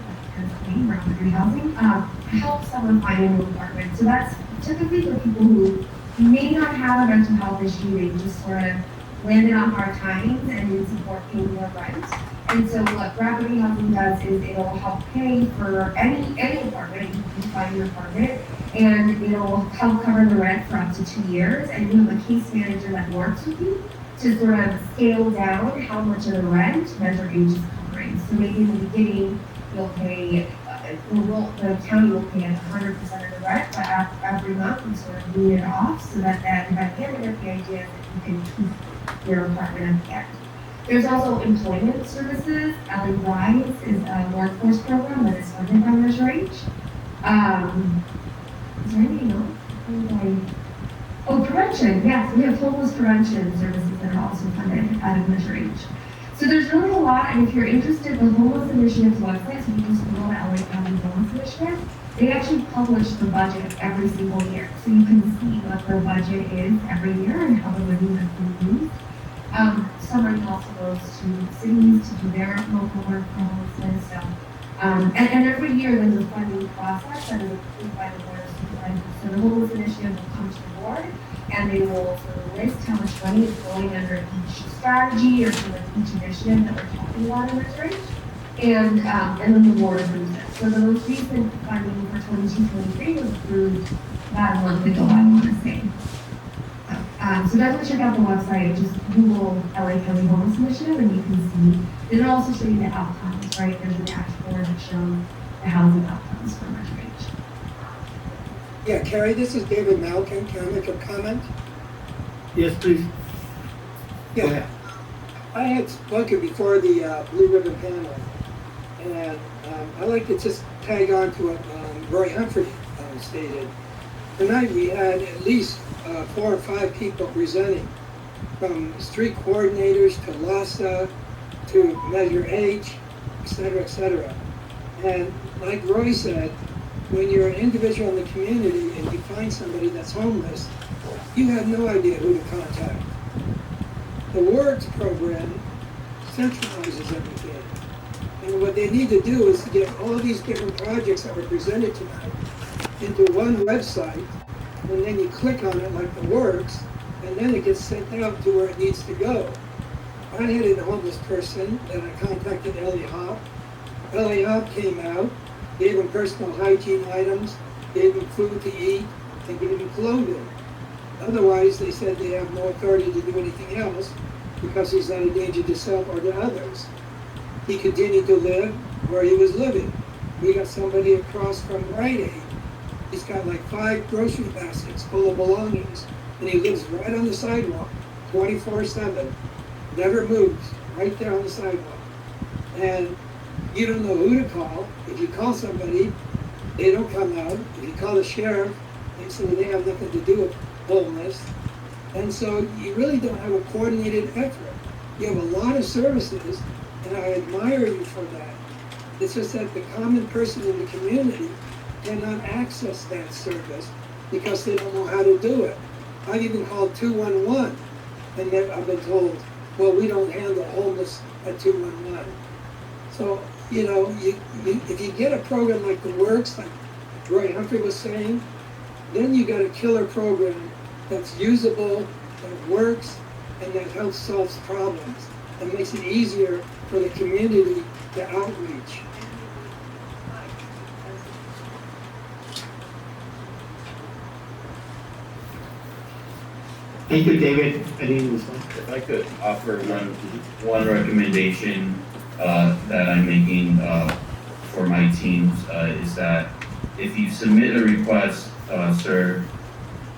around rehousing, help someone find a new apartment. So that's typically for people who may not have a mental health issue, they just sort of landed on hard times and need support paying their rent. And so what Gravity Housing does is it'll help pay for any apartment, you can find your apartment, and it'll help cover the rent for up to 2 years, and you have a case manager that works with you to sort of scale down how much of the rent Measure H is covering. So maybe in the beginning, you'll pay, the county will pay 100% of the rent, but every month we sort of wean it off so that then by the end of it, the idea is that you can keep your apartment at the end. There's also employment services. LA Rise is a workforce program that is funded by Measure H. Is there anything else? Oh, prevention. Yes, we have homeless prevention services that are also funded out of Measure H. So there's really a lot, and if you're interested, the Homeless Initiative's website, so you can just go to LA County Homeless Initiative, they actually publish the budget every single year. So you can see what their budget is every year and how the money has been used. Some money also goes to cities to do their local work for homelessness. So, and every year there's a funding process that is approved by the Board of Supervisors. So the Homeless Initiative will come to the board and they will sort of list how much money is going under each strategy or sort of each initiative that we're talking about in this range. And then the board approves it. So the most recent funding for 22-23 was approved about a month ago, I want to say. So definitely check out the website, just Google LA County Homeless Initiative and you can see, it'll also show you the outcomes, right? There's a dashboard that shows the housing outcomes for Measure H. Yeah, Cary, this is David Malkin. Can I make a comment? Yes, please. Yeah. Go ahead. I had spoken before the Blue Ribbon panel, and I'd like to just tag on to what Roy Humphrey stated. Tonight we had at least 4 or 5 people presenting, from street coordinators to LASA to Measure H, et cetera, et cetera. And like Roy said, when you're an individual in the community and you find somebody that's homeless, you have no idea who to contact. The WORDS program centralizes everything. And what they need to do is to get all these different projects that were presented tonight into one website, and then you click on it like the works, and then it gets sent out to where it needs to go. I had a homeless person that I contacted Ellie Hop. Ellie Hop came out, gave him personal hygiene items, gave him food to eat, and gave him clothing. Otherwise, they said they have no authority to do anything else because he's not a danger to self or to others. He continued to live where he was living. We got somebody across from Rite Aid. He's got like 5 grocery baskets full of belongings, and he lives right on the sidewalk, 24/7, never moves, right there on the sidewalk. And you don't know who to call. If you call somebody, they don't come out. If you call the sheriff, they say they have nothing to do with homeless. And so you really don't have a coordinated effort. You have a lot of services, and I admire you for that. It's just that the common person in the community cannot access that service because they don't know how to do it. I've even called 211, and then I've been told, well, we don't handle homeless at 211. So, you know, if you get a program like the Works, like Roy Humphrey was saying, then you got a killer program that's usable, that works, and that helps solve problems, and makes it easier for the community to outreach. Thank you, David. Any response? If I could offer one recommendation that I'm making for my teams is that if you submit a request, sir,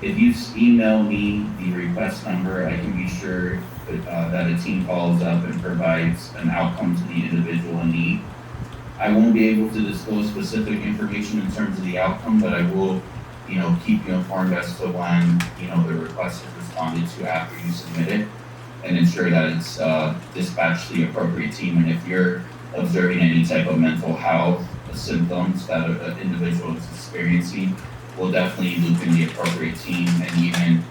if you email me the request number, I can be sure that a team follows up and provides an outcome to the individual in need. I won't be able to disclose specific information in terms of the outcome, but I will, keep you informed as to when, the request is responded to after you submit it, and ensure that it's dispatched to the appropriate team. And if you're observing any type of mental health symptoms that an individual is experiencing, we'll definitely loop in the appropriate team. And even,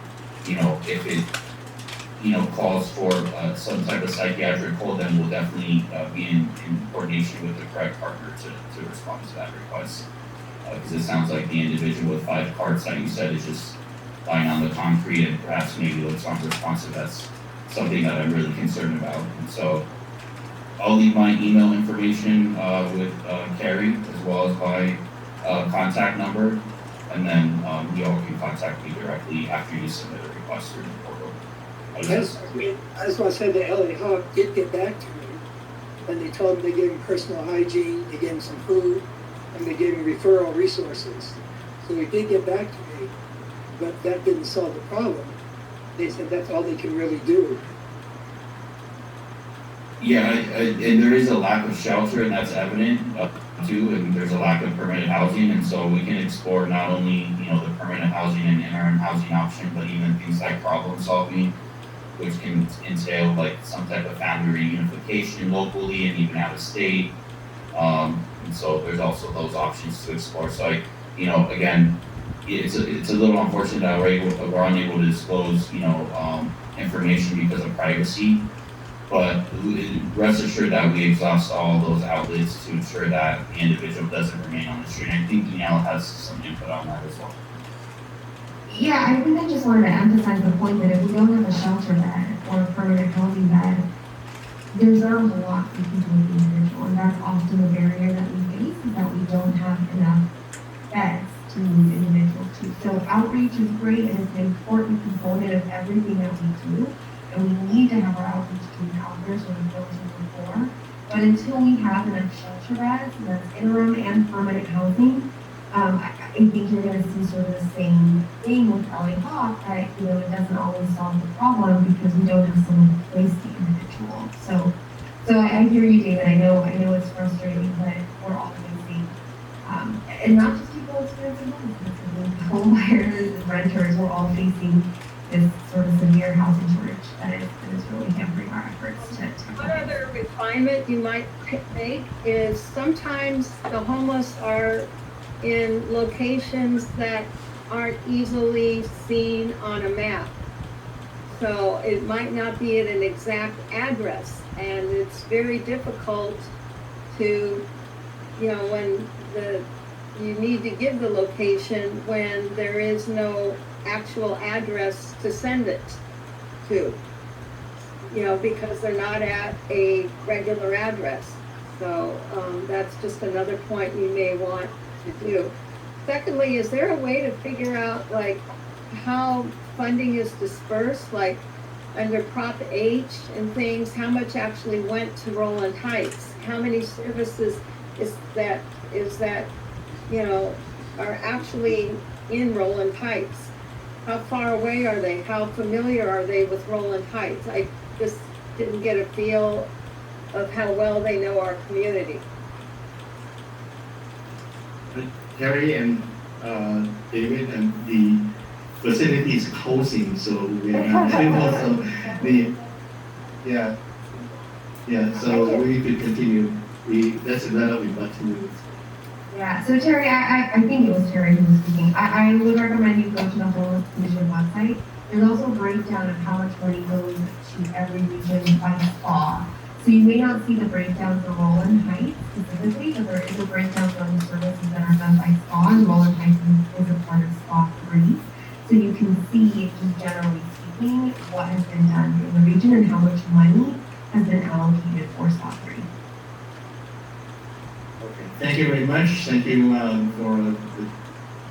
if it, calls for some type of psychiatric hold, then we'll definitely be in coordination with the correct partner to respond to that request. Because it sounds like the individual with 5 carts that you said is just lying on the concrete and perhaps maybe looks unresponsive. That's something that I'm really concerned about. And so I'll leave my email information with Cary, as well as my contact number, and then you all can contact me directly after you submit a request through the portal. I just want to say that LA Hawk did get back to me, and they told him they gave him personal hygiene, they gave him some food, and they gave him referral resources. So they did get back to me, but that didn't solve the problem. They said that's all they can really do. Yeah, and there is a lack of shelter, and that's evident too, and there's a lack of permanent housing, and so we can explore not only, the permanent housing and interim housing option, but even things like problem solving, which can entail like some type of family reunification locally and even out of state. And so there's also those options to explore. So again, it's a little unfortunate that we're unable to disclose, information because of privacy. But rest assured that we exhaust all those outlets to ensure that the individual doesn't remain on the street. And I think Daniella has some input on that as well. Yeah, I think I just wanted to emphasize the point that if we don't have a shelter bed or a permanent housing bed, there's not a whole lot we can do with the individual. And that's often the barrier that we face, is that we don't have enough beds to move individuals to. So outreach is great, and it's an important component of everything that we do. And we need to have our outreach team out there, so we've built it before. But until we have enough shelter beds, and that's interim and permanent housing, I think you're going to see sort of the same thing with LA Hawk, that it doesn't always solve the problem because we don't have someone to place the individual. So I hear you, David. I know it's frustrating, but we're all facing, and not just people experiencing homelessness, I mean, home buyers and renters, we're all facing this sort of severe housing shortage that is really hampering our efforts to One other refinement you might make is sometimes the homeless are in locations that aren't easily seen on a map. So it might not be at an exact address, and it's very difficult to, when you need to give the location when there is no actual address to send it to, because they're not at a regular address. So that's just another point you may want to do. Secondly, is there a way to figure out like how funding is dispersed, like under Prop H and things, how much actually went to Rowland Heights? How many services is that are actually in Rowland Heights? How far away are they? How familiar are they with Rowland Heights? I just didn't get a feel of how well they know our community. Cary and David, and the facility is closing, so we are not able to so we could continue. That's another we want to move. Yeah, so Teri, I think it was Teri who was speaking. I would recommend you go to the Homeless Commission website. There's also a breakdown of how much money goes to every region by SPA. So you may not see the breakdown for Rowland Heights specifically, but there is a breakdown for the services that are done by SPA, and Rowland Heights is a part of SPA 3. So you can see, just generally speaking, what has been done in the region and how much money has been allocated for SPA 3. Thank you very much. Thank you for the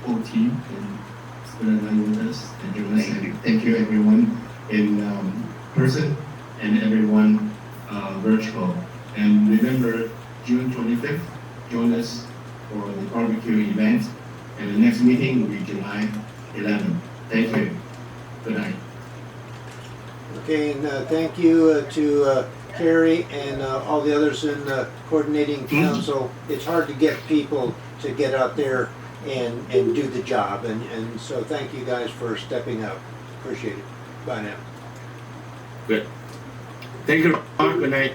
whole team and spending time with us. Thank you, listening. Thank you, everyone in person and everyone virtual. And remember, June 25th, join us for the barbecue event. And the next meeting will be July 11th. Thank you. Good night. Okay, and thank you to Cary and all the others in the coordinating council. It's hard to get people to get out there and do the job, and so thank you guys for stepping up. Appreciate it. Bye now. Good. Thank you. Good night.